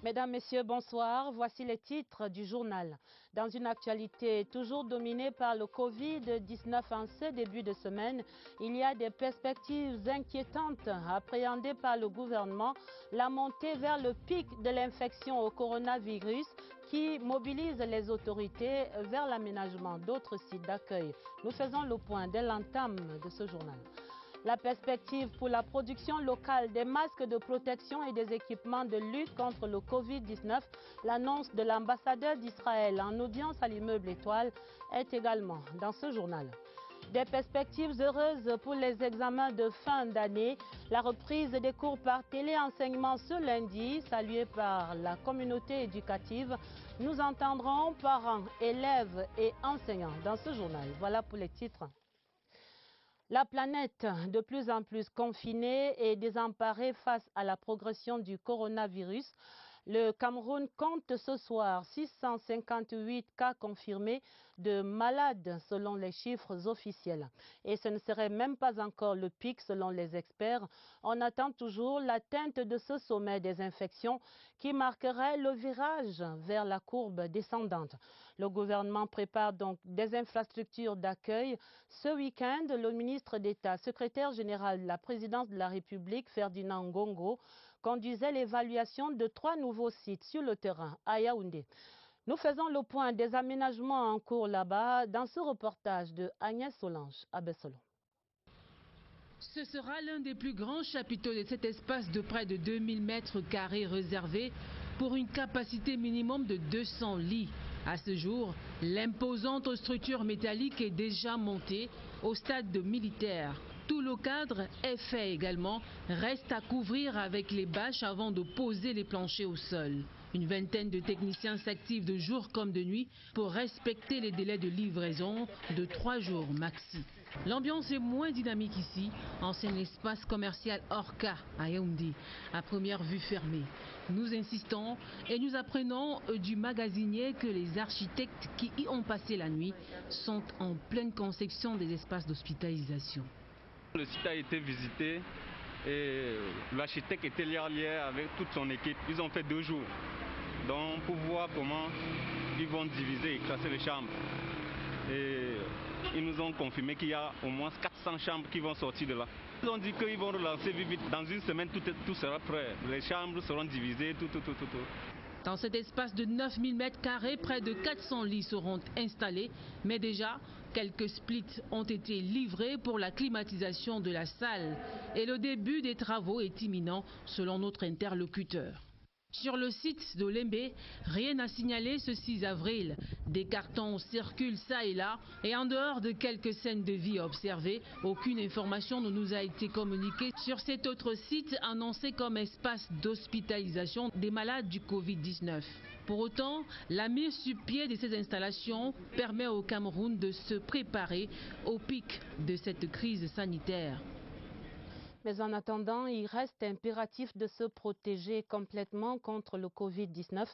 Mesdames, Messieurs, bonsoir. Voici les titres du journal. Dans une actualité toujours dominée par le Covid-19 en ce début de semaine, il y a des perspectives inquiétantes appréhendées par le gouvernement. La montée vers le pic de l'infection au coronavirus qui mobilise les autorités vers l'aménagement d'autres sites d'accueil. Nous faisons le point dès l'entame de ce journal. La perspective pour la production locale des masques de protection et des équipements de lutte contre le Covid-19, l'annonce de l'ambassadeur d'Israël en audience à l'immeuble Étoile est également dans ce journal. Des perspectives heureuses pour les examens de fin d'année. La reprise des cours par téléenseignement ce lundi, saluée par la communauté éducative. Nous entendrons parents, élèves et enseignants dans ce journal. Voilà pour les titres. La planète, de plus en plus confinée et désemparée face à la progression du coronavirus. Le Cameroun compte ce soir 658 cas confirmés de malades selon les chiffres officiels. Et ce ne serait même pas encore le pic selon les experts. On attend toujours l'atteinte de ce sommet des infections qui marquerait le virage vers la courbe descendante. Le gouvernement prépare donc des infrastructures d'accueil. Ce week-end, le ministre d'État, secrétaire général de la présidence de la République, Ferdinand Ngongo, conduisait l'évaluation de 3 nouveaux sites sur le terrain à Yaoundé. Nous faisons le point des aménagements en cours là-bas dans ce reportage de Agnès Solange à Bessolo. Ce sera l'un des plus grands chapiteaux de cet espace de près de 2000 mètres carrés réservé pour une capacité minimum de 200 lits. À ce jour, l'imposante structure métallique est déjà montée au stade de militaire. Tout le cadre est fait également, reste à couvrir avec les bâches avant de poser les planchers au sol. Une vingtaine de techniciens s'activent de jour comme de nuit pour respecter les délais de livraison de 3 jours maxi. L'ambiance est moins dynamique ici, ancien espace commercial Orca à Yaoundé, à première vue fermée. Nous insistons et nous apprenons du magasinier que les architectes qui y ont passé la nuit sont en pleine conception des espaces d'hospitalisation. Le site a été visité et l'architecte était lié avec toute son équipe. Ils ont fait 2 jours donc pour voir comment ils vont diviser et classer les chambres. Et ils nous ont confirmé qu'il y a au moins 400 chambres qui vont sortir de là. Ils ont dit qu'ils vont relancer vite. Dans une semaine, tout sera prêt. Les chambres seront divisées, tout. Dans cet espace de 9000 m², près de 400 lits seront installés. Mais déjà, quelques splits ont été livrés pour la climatisation de la salle. Et le début des travaux est imminent, selon notre interlocuteur. Sur le site de Lembe, rien à signaler ce 6 avril. Des cartons circulent ça et là. Et en dehors de quelques scènes de vie observées, aucune information ne nous a été communiquée sur cet autre site annoncé comme espace d'hospitalisation des malades du Covid-19. Pour autant, la mise sur pied de ces installations permet au Cameroun de se préparer au pic de cette crise sanitaire. Mais en attendant, il reste impératif de se protéger complètement contre le Covid-19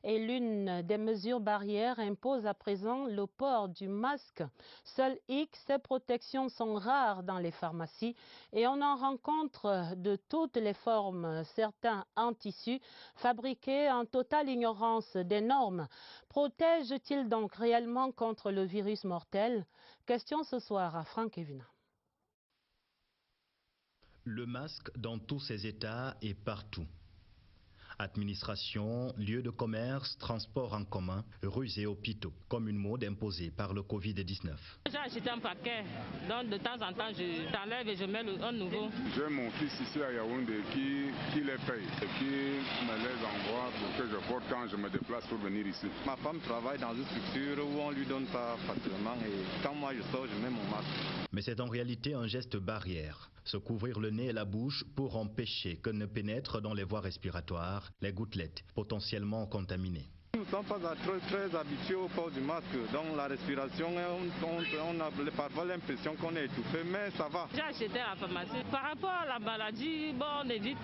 et l'une des mesures barrières impose à présent le port du masque. Seul hic, ces protections sont rares dans les pharmacies et on en rencontre de toutes les formes, certains en tissu, fabriqués en totale ignorance des normes. Protège-t-il donc réellement contre le virus mortel? Question ce soir à Franck Evina. Le masque dans tous ses états et partout. Administration, lieux de commerce, transport en commun, rues et hôpitaux, comme une mode imposée par le Covid-19. J'ai acheté un paquet, donc de temps en temps je t'enlève et je mets un nouveau. J'ai mon fils ici à Yaoundé qui les paye et qui me les envoie pour que je porte quand je me déplace pour venir ici. Ma femme travaille dans une structure où on ne lui donne pas facilement et quand moi je sors, je mets mon masque. Mais c'est en réalité un geste barrière. Se couvrir le nez et la bouche pour empêcher que ne pénètrent dans les voies respiratoires les gouttelettes potentiellement contaminées. Nous ne sommes pas très habitués au port du masque, donc la respiration, on a parfois l'impression qu'on est étouffé, mais ça va. J'ai acheté à la pharmacie. Par rapport à la maladie, on évite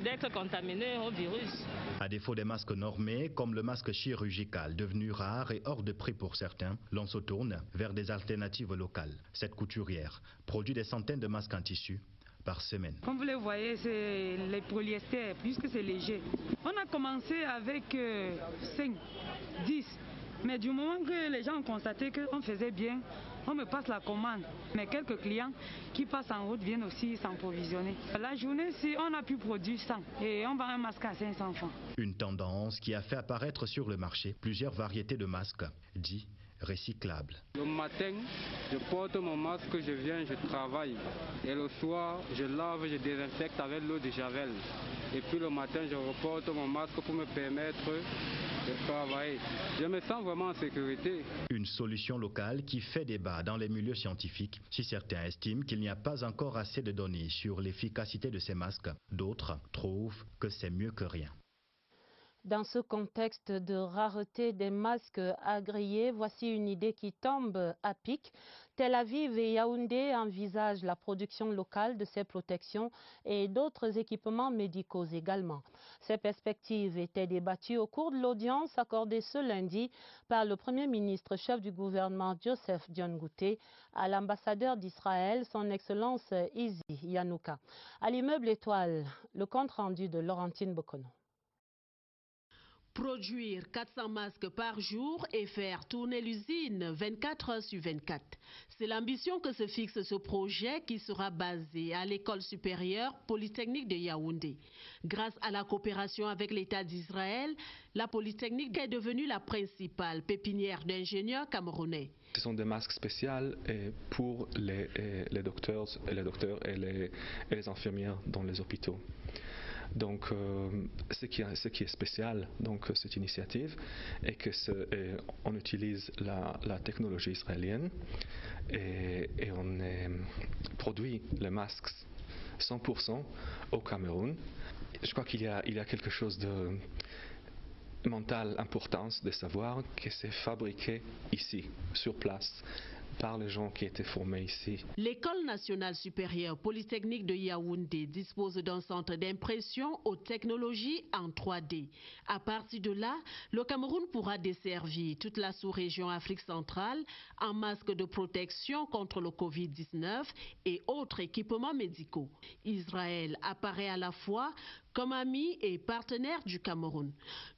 d'être contaminé au virus. À défaut des masques normés, comme le masque chirurgical, devenu rare et hors de prix pour certains, l'on se tourne vers des alternatives locales. Cette couturière produit des centaines de masques en tissu, par semaine. Comme vous le voyez, c'est les polyester, puisque c'est léger. On a commencé avec 5, 10. Mais du moment que les gens ont constaté qu'on faisait bien, on me passe la commande. Mais quelques clients qui passent en route viennent aussi s'approvisionner. La journée, si on a pu produire 100 et on vend un masque à 500 francs. Une tendance qui a fait apparaître sur le marché plusieurs variétés de masques, dits recyclables. Le matin, je porte mon masque, je viens, je travaille. Et le soir, je lave, je désinfecte avec l'eau de Javel. Et puis le matin, je reporte mon masque pour me permettre de travailler. Je me sens vraiment en sécurité. Une solution locale qui fait débat dans les milieux scientifiques. Si certains estiment qu'il n'y a pas encore assez de données sur l'efficacité de ces masques, d'autres trouvent que c'est mieux que rien. Dans ce contexte de rareté des masques agréés, voici une idée qui tombe à pic. Tel Aviv et Yaoundé envisagent la production locale de ces protections et d'autres équipements médicaux également. Ces perspectives étaient débattues au cours de l'audience accordée ce lundi par le Premier ministre chef du gouvernement Joseph Dion Ngouté à l'ambassadeur d'Israël, son Excellence Izzy Yanouka. À l'immeuble Étoile, le compte rendu de Laurentine Bokono. Produire 400 masques par jour et faire tourner l'usine 24 heures sur 24. C'est l'ambition que se fixe ce projet qui sera basé à l'école supérieure polytechnique de Yaoundé. Grâce à la coopération avec l'État d'Israël, la polytechnique est devenue la principale pépinière d'ingénieurs camerounais. Ce sont des masques spéciaux pour les docteurs et les infirmières dans les hôpitaux. Donc, ce qui est spécial dans cette initiative est que on utilise la technologie israélienne et on produit les masques 100% au Cameroun. Je crois qu'il y a quelque chose de mental important de savoir que c'est fabriqué ici, sur place, par les gens qui étaient formés ici. L'École nationale supérieure polytechnique de Yaoundé dispose d'un centre d'impression aux technologies en 3D. À partir de là, le Cameroun pourra desservir toute la sous-région Afrique centrale en masques de protection contre le Covid-19 et autres équipements médicaux. Israël apparaît à la fois comme ami et partenaire du Cameroun.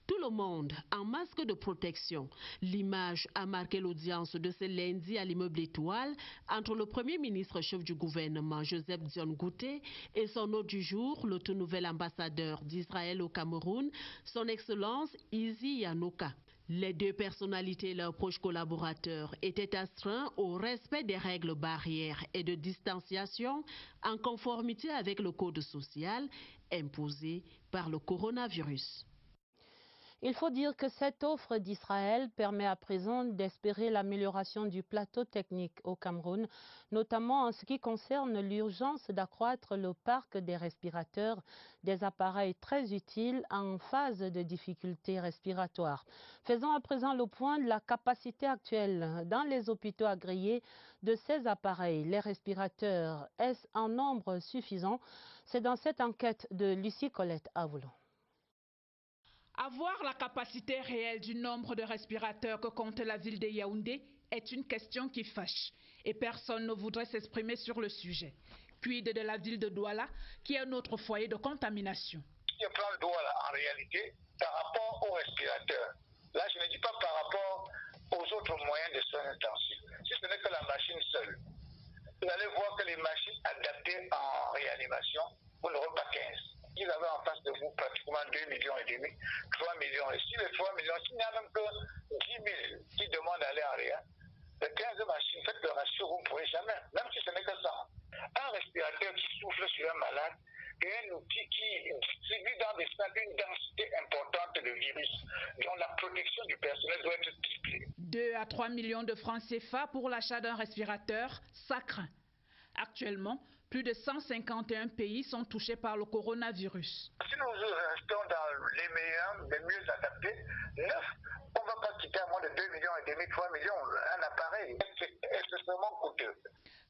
Tout le monde en masque de protection. L'image a marqué l'audience de ce lundi à l'immeuble Étoile entre le Premier ministre chef du gouvernement Joseph Dion Ngouté et son hôte du jour, le tout nouvel ambassadeur d'Israël au Cameroun, son Excellence Izzy Yanouka. Les deux personnalités et leurs proches collaborateurs étaient astreints au respect des règles barrières et de distanciation en conformité avec le code social imposé par le coronavirus. Il faut dire que cette offre d'Israël permet à présent d'espérer l'amélioration du plateau technique au Cameroun, notamment en ce qui concerne l'urgence d'accroître le parc des respirateurs, des appareils très utiles en phase de difficultés respiratoires. Faisons à présent le point de la capacité actuelle dans les hôpitaux agréés de ces appareils. Les respirateurs, est-ce en nombre suffisant? C'est dans cette enquête de Lucie Colette Avoulon. Avoir la capacité réelle du nombre de respirateurs que compte la ville de Yaoundé est une question qui fâche et personne ne voudrait s'exprimer sur le sujet. Quid de la ville de Douala qui est un autre foyer de contamination? Je prends Douala en réalité par rapport aux respirateurs. Là, je ne dis pas par rapport aux autres moyens de soins intensifs. Si ce n'est que la machine seule, vous allez voir que les machines adaptées en réanimation, vous n'aurez pas 15. Vous avez en face de vous pratiquement 2,5 millions, 3 millions. Et si les 3 millions, s'il n'y a même que 10 000 qui demandent d'aller en réa, les 15 machines, faites le ratio, vous ne pourrez jamais, même si ce n'est que ça. Un respirateur qui souffle sur un malade et un outil qui distribue dans des stades une densité importante de virus, dont la protection du personnel doit être triplée. 2 à 3 millions de francs CFA pour l'achat d'un respirateur, ça craint. Actuellement, plus de 151 pays sont touchés par le coronavirus. Si nous restons dans les meilleurs, les mieux adaptés, 9, on ne va pas quitter à moins de 2,5 millions, 3 millions, un appareil. C'est extrêmement coûteux.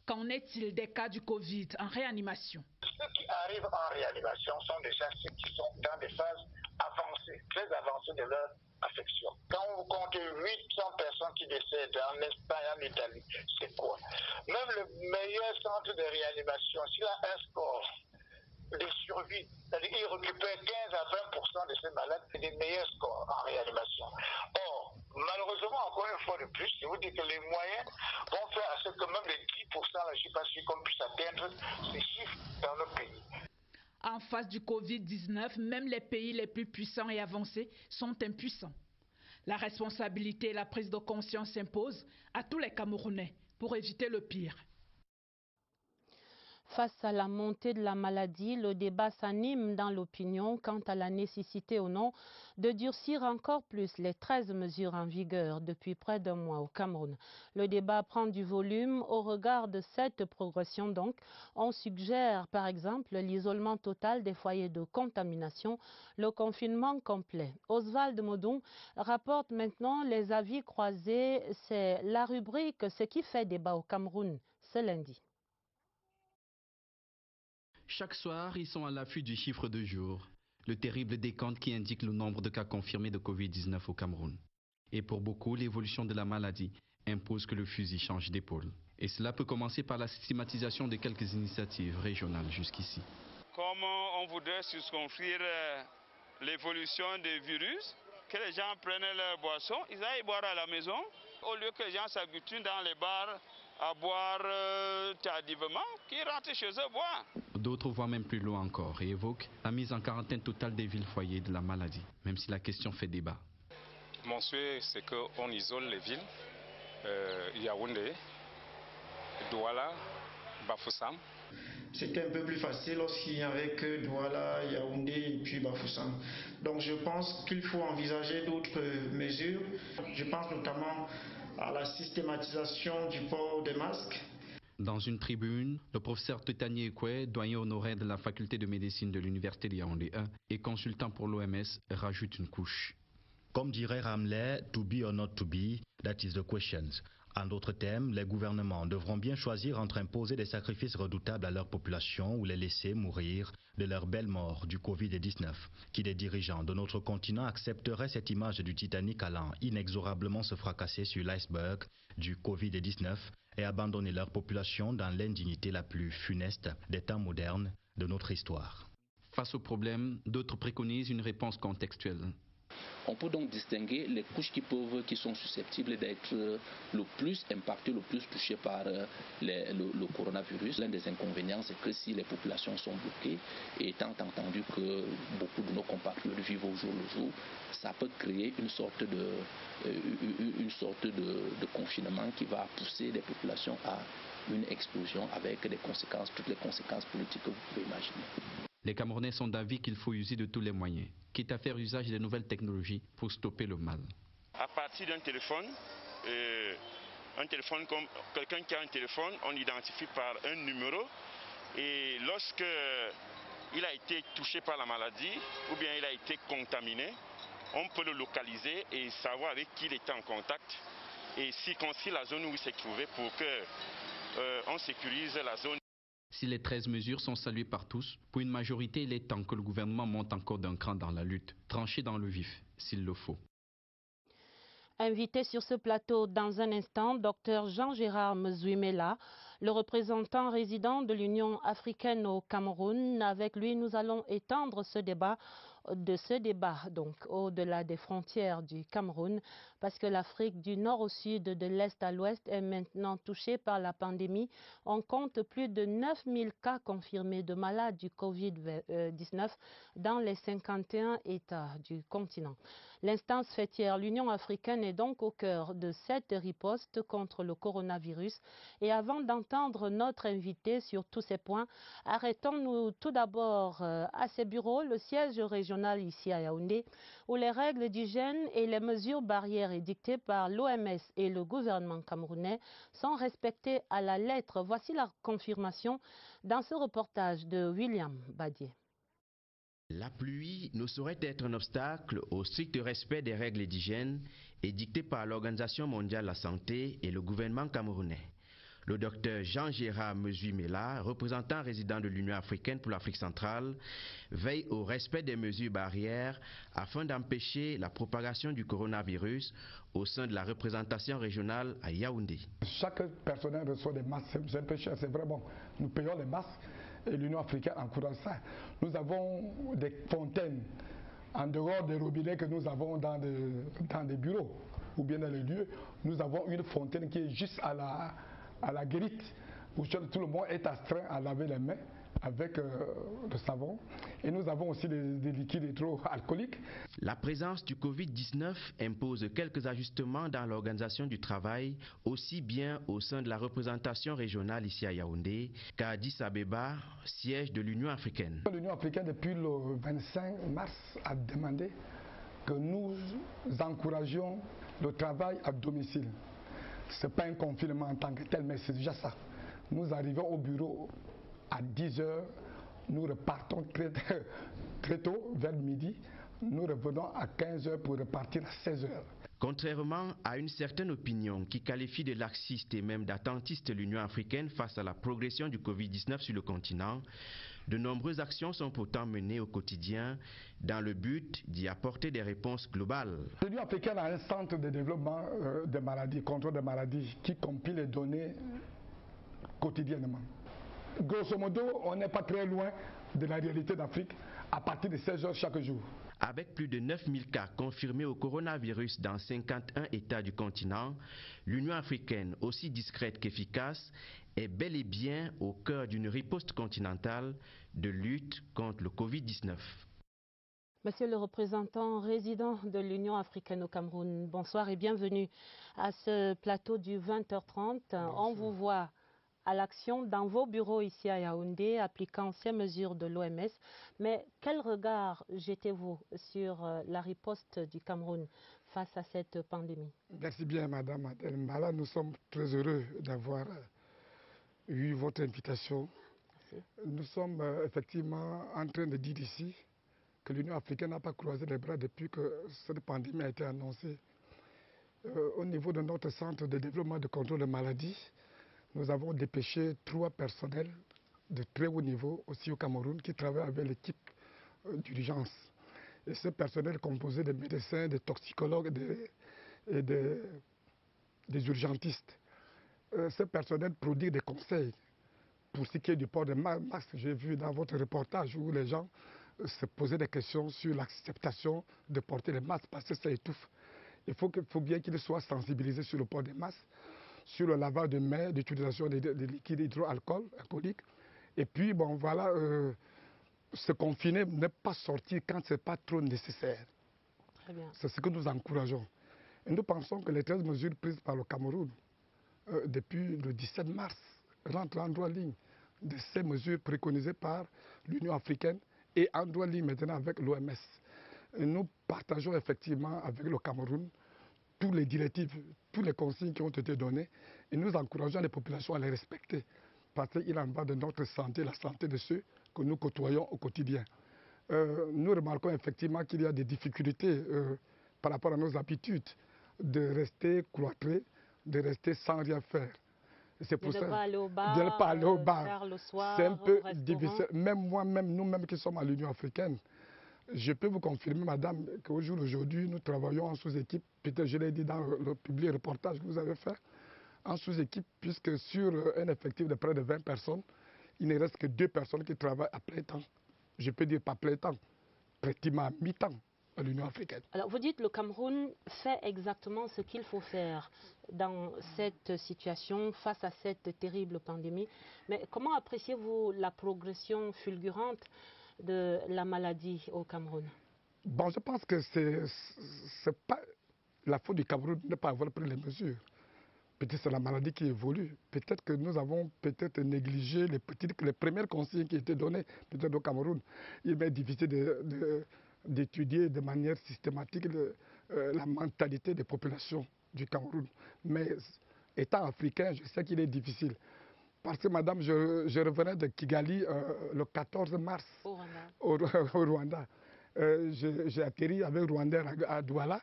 Qu'en est-il des cas du Covid en réanimation? Ceux qui arrivent en réanimation sont déjà ceux qui sont dans des phases avancées, très avancées de leur affection. Quand vous comptez 800 personnes qui décèdent en Espagne, en Italie, c'est quoi? Même le meilleur centre de réanimation, s'il a un score de survie, c'est-à-dire qu'il récupère 15 à 20% de ces malades, c'est des meilleurs scores en réanimation. Or, malheureusement, encore une fois de plus, je vous dis que les moyens vont faire à ce que même les 10%, je ne suis pas sûr qu'on puisse atteindre ces chiffres dans nos pays. En face du Covid-19, même les pays les plus puissants et avancés sont impuissants. La responsabilité et la prise de conscience s'imposent à tous les Camerounais pour éviter le pire. Face à la montée de la maladie, le débat s'anime dans l'opinion quant à la nécessité ou non de durcir encore plus les 13 mesures en vigueur depuis près d'un mois au Cameroun. Le débat prend du volume au regard de cette progression donc. On suggère par exemple l'isolement total des foyers de contamination, le confinement complet. Oswald Modon rapporte maintenant les avis croisés. C'est la rubrique « Ce qui fait débat au Cameroun » ce lundi. Chaque soir, ils sont à l'affût du chiffre de jour, le terrible décompte qui indique le nombre de cas confirmés de Covid-19 au Cameroun. Et pour beaucoup, l'évolution de la maladie impose que le fusil change d'épaule. Et cela peut commencer par la systématisation de quelques initiatives régionales jusqu'ici. Comme on voudrait circonscrire l'évolution du virus, que les gens prennent leur boisson, ils aillent boire à la maison, au lieu que les gens s'habituent dans les bars à boire tardivement, qu'ils rentrent chez eux boire. D'autres voient même plus loin encore et évoquent la mise en quarantaine totale des villes foyers de la maladie, même si la question fait débat. Mon souhait, c'est qu'on isole les villes, Yaoundé, Douala, Bafoussam. C'était un peu plus facile lorsqu'il n'y avait que Douala, Yaoundé et puis Bafoussam. Donc je pense qu'il faut envisager d'autres mesures. Je pense notamment à la systématisation du port des masques. Dans une tribune, le professeur Tetani Ekwe, doyen honoraire de la faculté de médecine de l'université de Yaoundé 1 et consultant pour l'OMS, rajoute une couche. Comme dirait Ramley, to be or not to be, that is the question. En d'autres termes, les gouvernements devront bien choisir entre imposer des sacrifices redoutables à leur population ou les laisser mourir de leur belle mort du Covid-19. Qui des dirigeants de notre continent accepteraient cette image du Titanic allant inexorablement se fracasser sur l'iceberg du Covid-19 et abandonner leur population dans l'indignité la plus funeste des temps modernes de notre histoire. Face au problème, d'autres préconisent une réponse contextuelle. On peut donc distinguer les couches qui sont susceptibles d'être le plus impactées, le plus touchées par le coronavirus. L'un des inconvénients, c'est que si les populations sont bloquées, et étant entendu que beaucoup de nos compatriotes vivent au jour le jour, ça peut créer une sorte de confinement qui va pousser les populations à une explosion avec des conséquences, toutes les conséquences politiques que vous pouvez imaginer. Les Camerounais sont d'avis qu'il faut user de tous les moyens, quitte à faire usage des nouvelles technologies pour stopper le mal. À partir d'un téléphone comme quelqu'un qui a un téléphone, on l'identifie par un numéro et lorsque il a été touché par la maladie ou bien il a été contaminé, on peut le localiser et savoir avec qui il était en contact et circonscrire la zone où il s'est trouvé pour qu'on sécurise la zone. Si les 13 mesures sont saluées par tous, pour une majorité, il est temps que le gouvernement monte encore d'un cran dans la lutte, tranché dans le vif, s'il le faut. Invité sur ce plateau dans un instant, Dr Jean-Gérard Mzouimela, le représentant résident de l'Union africaine au Cameroun. Avec lui, nous allons étendre ce débat donc au-delà des frontières du Cameroun, parce que l'Afrique du nord au sud, de l'est à l'ouest est maintenant touchée par la pandémie. On compte plus de 9000 cas confirmés de malades du Covid-19 dans les 51 États du continent. L'instance fêtière, l'Union africaine, est donc au cœur de cette riposte contre le coronavirus. Et avant d'entendre notre invité sur tous ces points, arrêtons-nous tout d'abord à ses bureaux, le siège régional ici à Yaoundé, où les règles d'hygiène et les mesures barrières édictées par l'OMS et le gouvernement camerounais sont respectées à la lettre. Voici la confirmation dans ce reportage de William Badier. La pluie ne saurait être un obstacle au strict respect des règles d'hygiène édictées par l'Organisation mondiale de la santé et le gouvernement camerounais. Le docteur Jean-Gérard Mesui-Mela, représentant résident de l'Union africaine pour l'Afrique centrale, veille au respect des mesures barrières afin d'empêcher la propagation du coronavirus au sein de la représentation régionale à Yaoundé. Chaque personnel reçoit des masques, c'est un peu cher, c'est vrai, bon, nous payons les masques et l'Union africaine encourage ça. Nous avons des fontaines en dehors des robinets que nous avons dans des bureaux ou bien dans les lieux. Nous avons une fontaine qui est juste à la guérite, où tout le monde est astreint à laver les mains avec le savon. Et nous avons aussi des liquides hydroalcooliques. La présence du Covid-19 impose quelques ajustements dans l'organisation du travail, aussi bien au sein de la représentation régionale ici à Yaoundé qu'à Addis Abeba, siège de l'Union africaine. L'Union africaine, depuis le 25 mars, a demandé que nous encouragions le travail à domicile. Ce n'est pas un confinement en tant que tel, mais c'est déjà ça. Nous arrivons au bureau à 10 h, nous repartons très tôt, vers midi. Nous revenons à 15 h pour repartir à 16 h. Contrairement à une certaine opinion qui qualifie de laxiste et même d'attentiste l'Union africaine face à la progression du Covid-19 sur le continent, de nombreuses actions sont pourtant menées au quotidien dans le but d'y apporter des réponses globales. L'Union africaine a un centre de développement des maladies, contrôle des maladies, qui compile les données quotidiennement. Grosso modo, on n'est pas très loin de la réalité d'Afrique à partir de 16 h chaque jour. Avec plus de 9000 cas confirmés au coronavirus dans 51 États du continent, l'Union africaine, aussi discrète qu'efficace, est bel et bien au cœur d'une riposte continentale de lutte contre le Covid-19. Monsieur le représentant résident de l'Union africaine au Cameroun, bonsoir et bienvenue à ce plateau du 20h30. Bonsoir. On vous voit à l'action dans vos bureaux ici à Yaoundé, appliquant ces mesures de l'OMS. Mais quel regard jetez-vous sur la riposte du Cameroun face à cette pandémie? Merci bien, Madame Adelmala. Nous sommes très heureux d'avoir eu votre invitation. Merci. Nous sommes effectivement en train de dire ici que l'Union africaine n'a pas croisé les bras depuis que cette pandémie a été annoncée. Au niveau de notre centre de développement de contrôle des maladies, nous avons dépêché 3 personnels de très haut niveau aussi au Cameroun qui travaillent avec l'équipe d'urgence. Et ce personnel est composé de médecins, de toxicologues et des urgentistes. Ce personnel produit des conseils pour ce qui est du port de masque. J'ai vu dans votre reportage où les gens se posaient des questions sur l'acceptation de porter les masques parce que ça étouffe. Il faut bien qu'ils soient sensibilisés sur le port des masques, sur le lavage de mains, l'utilisation des liquides hydroalcooliques. Et puis, bon, voilà, se confiner, ne pas sortir quand ce n'est pas trop nécessaire. C'est ce que nous encourageons. Et nous pensons que les 13 mesures prises par le Cameroun depuis le 17 mars rentrent en droit ligne de ces mesures préconisées par l'Union africaine et en droit ligne maintenant avec l'OMS. Nous partageons effectivement avec le Cameroun toutes les directives, toutes les consignes qui ont été données et nous encourageons les populations à les respecter parce qu'il en va de notre santé, la santé de ceux que nous côtoyons au quotidien. Nous remarquons effectivement qu'il y a des difficultés par rapport à nos habitudes de rester cloîtrés, de rester sans rien faire. C'est pour ça. De ne pas aller au bar, faire le soir, c'est un peu difficile. Même moi-même, nous-mêmes qui sommes à l'Union africaine, je peux vous confirmer, madame, qu'au jour d'aujourd'hui, nous travaillons en sous-équipe. Peut-être je l'ai dit dans le public reportage que vous avez fait, en sous-équipe, puisque sur un effectif de près de 20 personnes, il ne reste que 2 personnes qui travaillent à plein temps. Je peux dire pas plein temps, pratiquement à mi-temps à l'Union africaine. Alors vous dites que le Cameroun fait exactement ce qu'il faut faire dans cette situation, face à cette terrible pandémie. Mais comment appréciez-vous la progression fulgurante de la maladie au Cameroun? Bon, je pense que c'est pas la faute du Cameroun de ne pas avoir pris les mesures. Peut-être que c'est la maladie qui évolue. Peut-être que nous avons peut-être négligé les premières consignes qui étaient données peut-être au Cameroun. Il est difficile d'étudier de manière systématique la mentalité des populations du Cameroun. Mais étant africain, je sais qu'il est difficile. Parce que, madame, je revenais de Kigali le 14 mars au Rwanda. J'ai atterri avec Rwandais à Douala.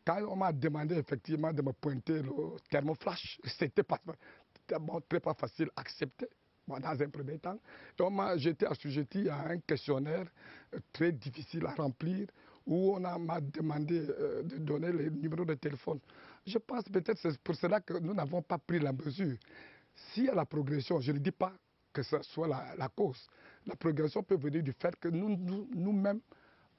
Quand on m'a demandé effectivement de me pointer le thermoflash, c'était pas c'était très pas facile à accepter. Bon, dans un premier temps, j'étais assujetti à un questionnaire très difficile à remplir où on m'a demandé de donner les numéros de téléphone. Je pense peut-être c'est pour cela que nous n'avons pas pris la mesure. S'il y a la progression, je ne dis pas que ce soit la cause. La progression peut venir du fait que nous-mêmes,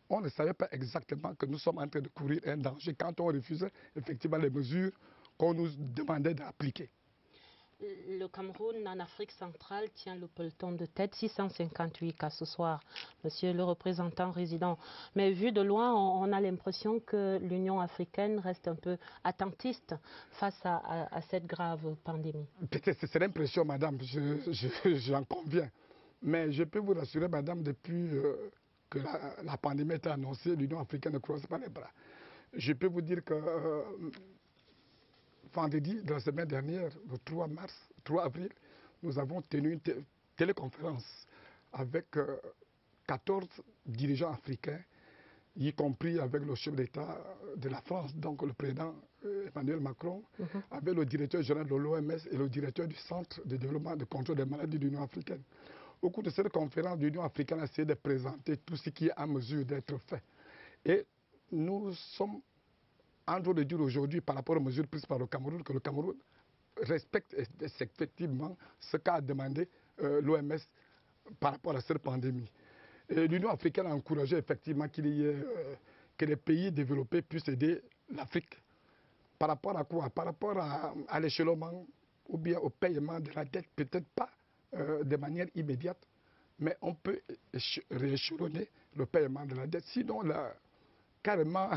on ne savait pas exactement que nous sommes en train de courir un danger quand on refusait effectivement les mesures qu'on nous demandait d'appliquer. Le Cameroun, en Afrique centrale, tient le peloton de tête, 658 cas ce soir, monsieur le représentant résident. Mais vu de loin, on a l'impression que l'Union africaine reste un peu attentiste face à cette grave pandémie. Peut-être c'est l'impression, madame, j'en conviens. Mais je peux vous rassurer, madame, depuis que la pandémie a été annoncée, l'Union africaine ne croise pas les bras. Je peux vous dire que vendredi de la semaine dernière, le 3 avril, nous avons tenu une téléconférence avec 14 dirigeants africains, y compris avec le chef d'État de la France, donc le président Emmanuel Macron, avec le directeur général de l'OMS et le directeur du Centre de développement de contrôle des maladies de l'Union africaine. Au cours de cette conférence, l'Union africaine a essayé de présenter tout ce qui est en mesure d'être fait. Et nous sommes en train de dire aujourd'hui, par rapport aux mesures prises par le Cameroun, que le Cameroun respecte effectivement ce qu'a demandé l'OMS par rapport à cette pandémie. L'Union africaine a encouragé effectivement que les pays développés puissent aider l'Afrique. Par rapport à quoi? Par rapport à l'échelonnement ou bien au paiement de la dette, peut-être pas de manière immédiate, mais on peut rééchelonner le paiement de la dette. Sinon, carrément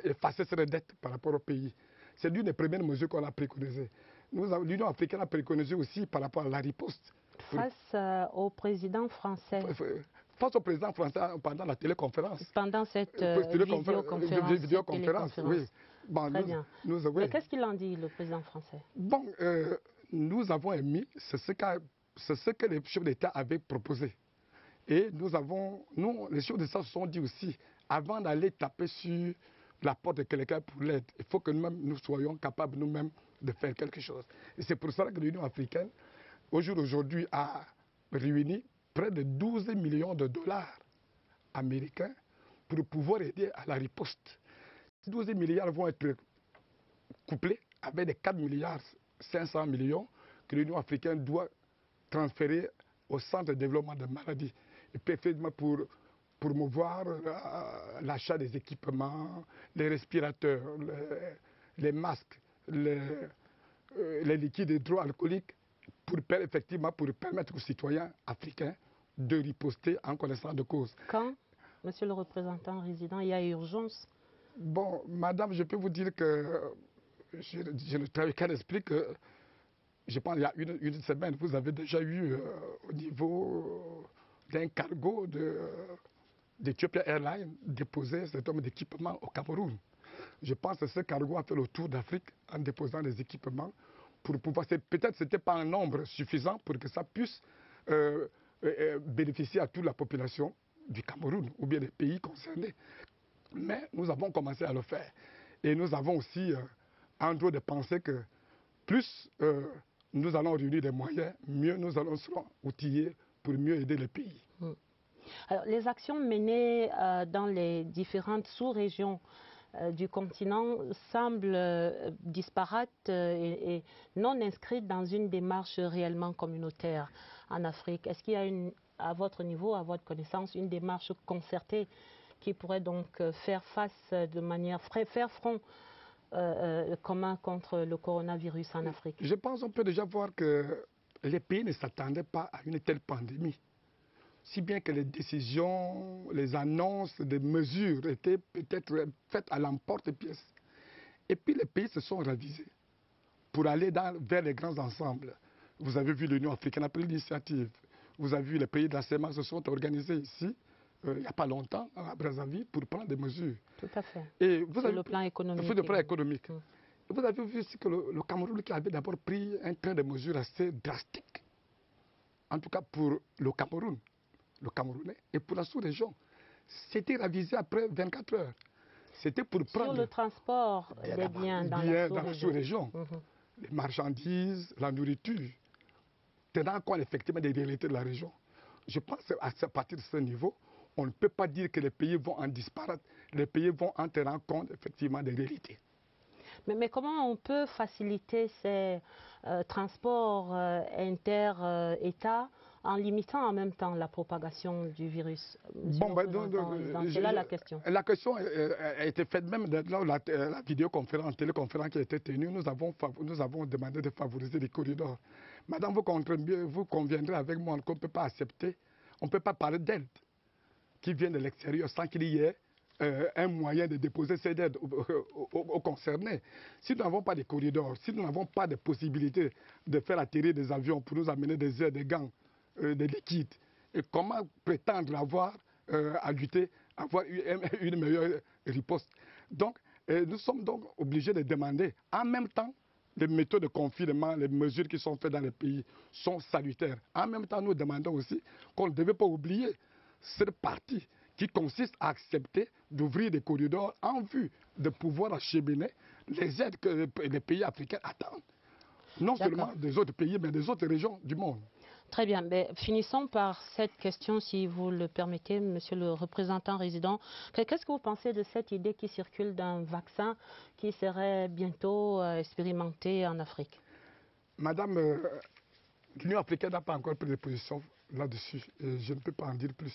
effacer cette dette par rapport au pays. C'est l'une des premières mesures qu'on a préconisées. L'Union africaine a préconisé aussi par rapport à la riposte. Face au président français. Face au président français pendant la téléconférence. Pendant cette vidéoconférence. Oui. Bon, très bien. Mais qu'est-ce qu'il en dit, le président français? Bon, nous avons émis, c'est ce que les chefs d'État avaient proposé. Et les chefs d'État se sont dit aussi, avant d'aller taper sur la porte de quelqu'un pour l'aide, il faut que nous soyons capables nous-mêmes de faire quelque chose. Et c'est pour ça que l'Union africaine, aujourd'hui, a réuni près de 12 millions de dollars américains pour pouvoir aider à la riposte. Ces 12 milliards vont être couplés avec les 4 milliards 500 millions que l'Union africaine doit transférer au Centre de développement des maladies. Et parfaitement pour promouvoir l'achat des équipements, les respirateurs, les masques, les liquides hydroalcooliques, pour permettre aux citoyens africains de riposter en connaissance de cause. Quand, monsieur le représentant résident, il y a urgence? Bon, madame, je peux vous dire que je ne travaille qu'à l'esprit que, je pense, il y a une semaine, vous avez déjà eu au niveau d'un cargo d'Ethiopian Airlines déposer un certain nombre d'équipements au Cameroun. Je pense que ce cargo a fait le tour d'Afrique en déposant des équipements pour pouvoir. Peut-être que ce n'était pas un nombre suffisant pour que ça puisse bénéficier à toute la population du Cameroun ou bien des pays concernés. Mais nous avons commencé à le faire. Et nous avons aussi en droit de penser que plus nous allons réunir des moyens, mieux nous serons outillés pour mieux aider le pays. Alors, les actions menées dans les différentes sous-régions du continent semblent disparates et non inscrites dans une démarche réellement communautaire en Afrique. Est-ce qu'il y a à votre niveau, à votre connaissance, une démarche concertée qui pourrait donc faire front commun contre le coronavirus en Afrique? Je pense qu'on peut déjà voir que les pays ne s'attendaient pas à une telle pandémie. Si bien que les décisions, les annonces des mesures étaient peut-être faites à l'emporte-pièce. Et puis les pays se sont ravisés pour aller vers les grands ensembles. Vous avez vu l'Union africaine a pris l'initiative. Vous avez vu les pays de la CEMAC se sont organisés ici, il n'y a pas longtemps, à Brazzaville, pour prendre des mesures. Tout à fait. Et vous sur le plan économique. Sur le plan économique. Et vous avez vu aussi que le Cameroun qui avait d'abord pris un train de mesures assez drastique, en tout cas pour le Cameroun, le Camerounais, et pour la sous-région. C'était ravisé après 24 heures. C'était pour prendre... Sur le transport des biens dans la sous-région. les marchandises, la nourriture, tenant compte effectivement des réalités de la région. Je pense qu'à partir de ce niveau, on ne peut pas dire que les pays vont en disparaître, les pays vont en tenant compte effectivement des réalités. Mais comment on peut faciliter ces transports inter-États en limitant en même temps la propagation du virus? C'est là la question. La question a été faite même dans la vidéoconférence, téléconférence qui a été tenue. Nous avons demandé de favoriser les corridors. Madame, vous conviendrez avec moi qu'on ne peut pas accepter, on ne peut pas parler d'aide qui vient de l'extérieur sans qu'il y ait un moyen de déposer cette aide aux concernés. Si nous n'avons pas de corridors, si nous n'avons pas de possibilité de faire atterrir des avions pour nous amener des aides, des gants, des liquides, et comment prétendre avoir à lutter, avoir une meilleure riposte? Donc, nous sommes donc obligés de demander en même temps les méthodes de confinement, les mesures qui sont faites dans les pays sont salutaires. En même temps, nous demandons aussi qu'on ne devait pas oublier cette partie qui consiste à accepter d'ouvrir des corridors en vue de pouvoir acheminer les aides que les pays africains attendent. Non seulement des autres pays, mais des autres régions du monde. Très bien. Mais finissons par cette question, si vous le permettez, monsieur le représentant résident. Qu'est-ce que vous pensez de cette idée qui circule d'un vaccin qui serait bientôt expérimenté en Afrique? Madame, l'Union africaine n'a pas encore pris de position là-dessus. Et je ne peux pas en dire plus.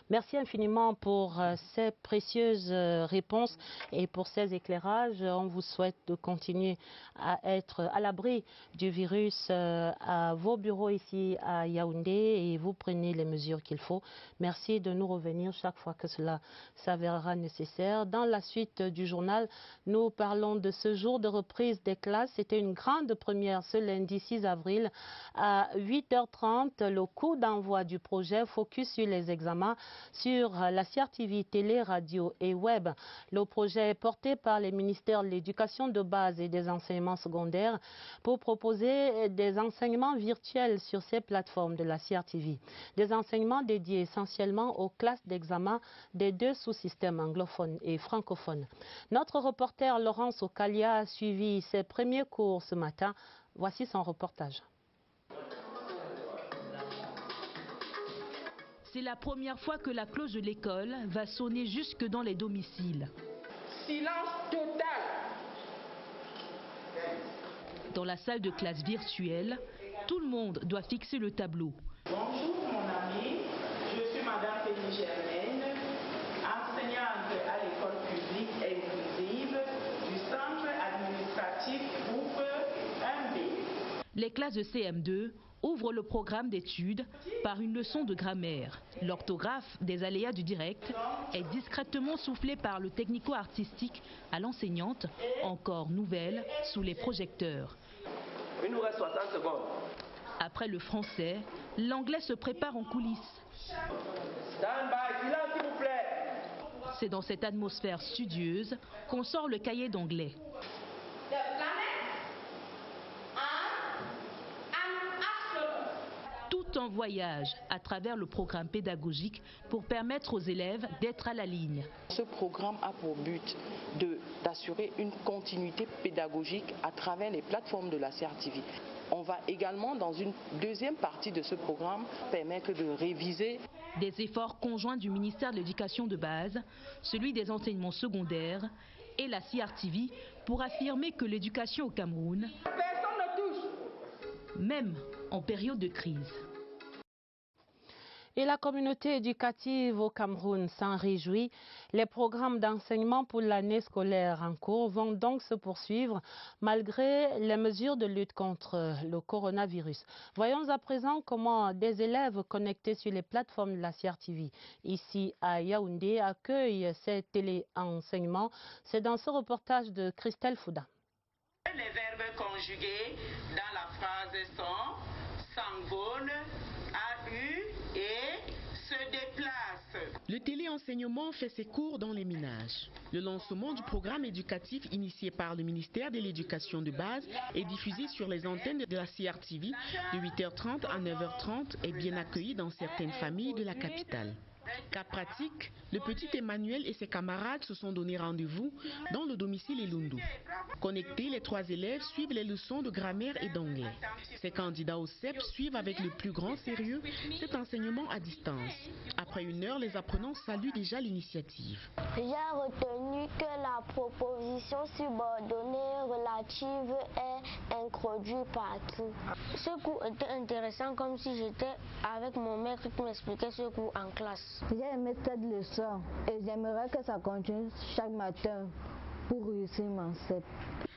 Merci infiniment pour ces précieuses réponses et pour ces éclairages. On vous souhaite de continuer à être à l'abri du virus à vos bureaux ici à Yaoundé et vous prenez les mesures qu'il faut. Merci de nous revenir chaque fois que cela s'avérera nécessaire. Dans la suite du journal, nous parlons de ce jour de reprise des classes. C'était une grande première ce lundi 6 avril à 8h30. Le coup d'envoi du projet focus sur les examens sur la CRTV, télé, radio et web. Le projet est porté par les ministères de l'Éducation de base et des enseignements secondaires pour proposer des enseignements virtuels sur ces plateformes de la CRTV. Des enseignements dédiés essentiellement aux classes d'examen des deux sous-systèmes anglophones et francophones. Notre reporter Laurence Okalia a suivi ses premiers cours ce matin. Voici son reportage. C'est la première fois que la cloche de l'école va sonner jusque dans les domiciles. Silence total. Dans la salle de classe virtuelle, tout le monde doit fixer le tableau. Bonjour mon ami, je suis Madame Félie Germaine, enseignante à l'école publique inclusive du centre administratif groupe 1B. Les classes de CM2 ouvre le programme d'études par une leçon de grammaire. L'orthographe des aléas du direct est discrètement soufflée par le technico-artistique à l'enseignante, encore nouvelle, sous les projecteurs. Il nous reste 60 secondes. Après le français, l'anglais se prépare en coulisses. Stand by, silence s'il vous plaît. C'est dans cette atmosphère studieuse qu'on sort le cahier d'anglais. Tout un voyage à travers le programme pédagogique pour permettre aux élèves d'être à la ligne. Ce programme a pour but d'assurer une continuité pédagogique à travers les plateformes de la CRTV. On va également, dans une deuxième partie de ce programme, permettre de réviser. Des efforts conjoints du ministère de l'Éducation de base, celui des enseignements secondaires et la CRTV pour affirmer que l'éducation au Cameroun, même en période de crise. Et la communauté éducative au Cameroun s'en réjouit. Les programmes d'enseignement pour l'année scolaire en cours vont donc se poursuivre malgré les mesures de lutte contre le coronavirus. Voyons à présent comment des élèves connectés sur les plateformes de la CRTV ici à Yaoundé accueillent ces téléenseignements. C'est dans ce reportage de Christelle Fouda. Les verbes conjugués dans la phrase sont s'envole, a eu et se déplace. Le téléenseignement fait ses cours dans les ménages. Le lancement du programme éducatif initié par le ministère de l'Éducation de base est diffusé sur les antennes de la CRTV de 8h30 à 9h30 et bien accueilli dans certaines familles de la capitale. Cas pratique, le petit Emmanuel et ses camarades se sont donné rendez-vous dans le domicile Elundu. Connectés, les 3 élèves suivent les leçons de grammaire et d'anglais. Ces candidats au CEP suivent avec le plus grand sérieux cet enseignement à distance. Après 1 heure, les apprenants saluent déjà l'initiative. J'ai retenu que la proposition subordonnée relative est introduite partout. Ce cours était intéressant comme si j'étais avec mon maître qui m'expliquait ce cours en classe. J'ai aimé cette leçon et j'aimerais que ça continue chaque matin pour réussir mon CEP.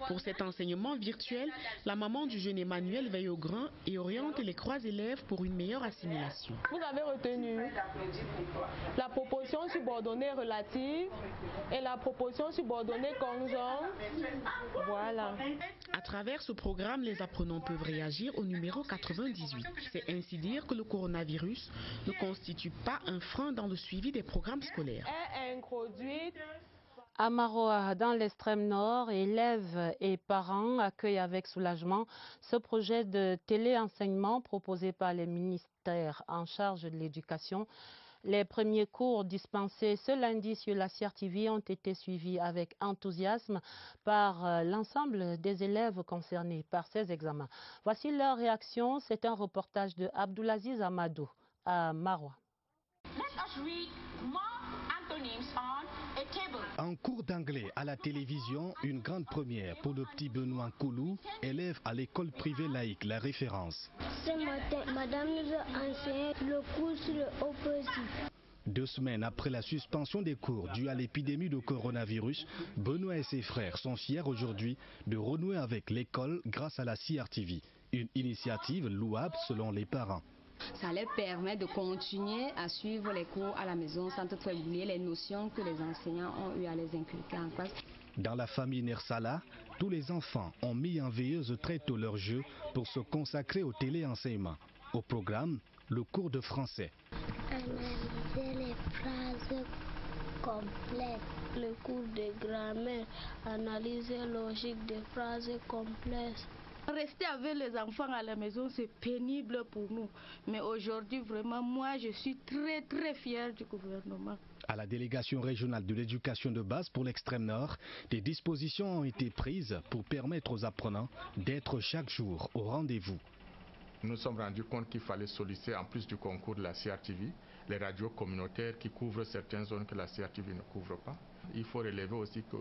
Pour cet enseignement virtuel, la maman du jeune Emmanuel veille au grain et oriente les 3 élèves pour une meilleure assimilation. Vous avez retenu la proposition subordonnée relative et la proposition subordonnée conjointe. Voilà. À travers ce programme, les apprenants peuvent réagir au numéro 98. C'est ainsi dire que le coronavirus ne constitue pas un frein dans le suivi des programmes scolaires. Est introduite. À Maroa, dans l'extrême nord, élèves et parents accueillent avec soulagement ce projet de téléenseignement proposé par les ministères en charge de l'éducation. Les premiers cours dispensés ce lundi sur la CRTV ont été suivis avec enthousiasme par l'ensemble des élèves concernés par ces examens. Voici leur réaction. C'est un reportage de Abdoulaziz Amadou à Maroa. En cours d'anglais à la télévision, une grande première pour le petit Benoît Koulou, élève à l'école privée laïque La Référence. Ce matin, madame nous a enseigné le cours sur le opposé. 2 semaines après la suspension des cours due à l'épidémie de coronavirus, Benoît et ses frères sont fiers aujourd'hui de renouer avec l'école grâce à la CRTV. Une initiative louable selon les parents. Ça leur permet de continuer à suivre les cours à la maison sans toutefois oublier les notions que les enseignants ont eu à les inculquer en classe. Dans la famille Nersala, tous les enfants ont mis en veilleuse très tôt leur jeu pour se consacrer au téléenseignement. Au programme, le cours de français. Analyser les phrases complètes. Le cours de grammaire. Analyser logique des phrases complexes. Rester avec les enfants à la maison, c'est pénible pour nous. Mais aujourd'hui, vraiment, moi, je suis très fière du gouvernement. À la délégation régionale de l'éducation de base pour l'extrême nord, des dispositions ont été prises pour permettre aux apprenants d'être chaque jour au rendez-vous. Nous nous sommes rendus compte qu'il fallait solliciter, en plus du concours de la CRTV, les radios communautaires qui couvrent certaines zones que la CRTV ne couvre pas. Il faut relever aussi que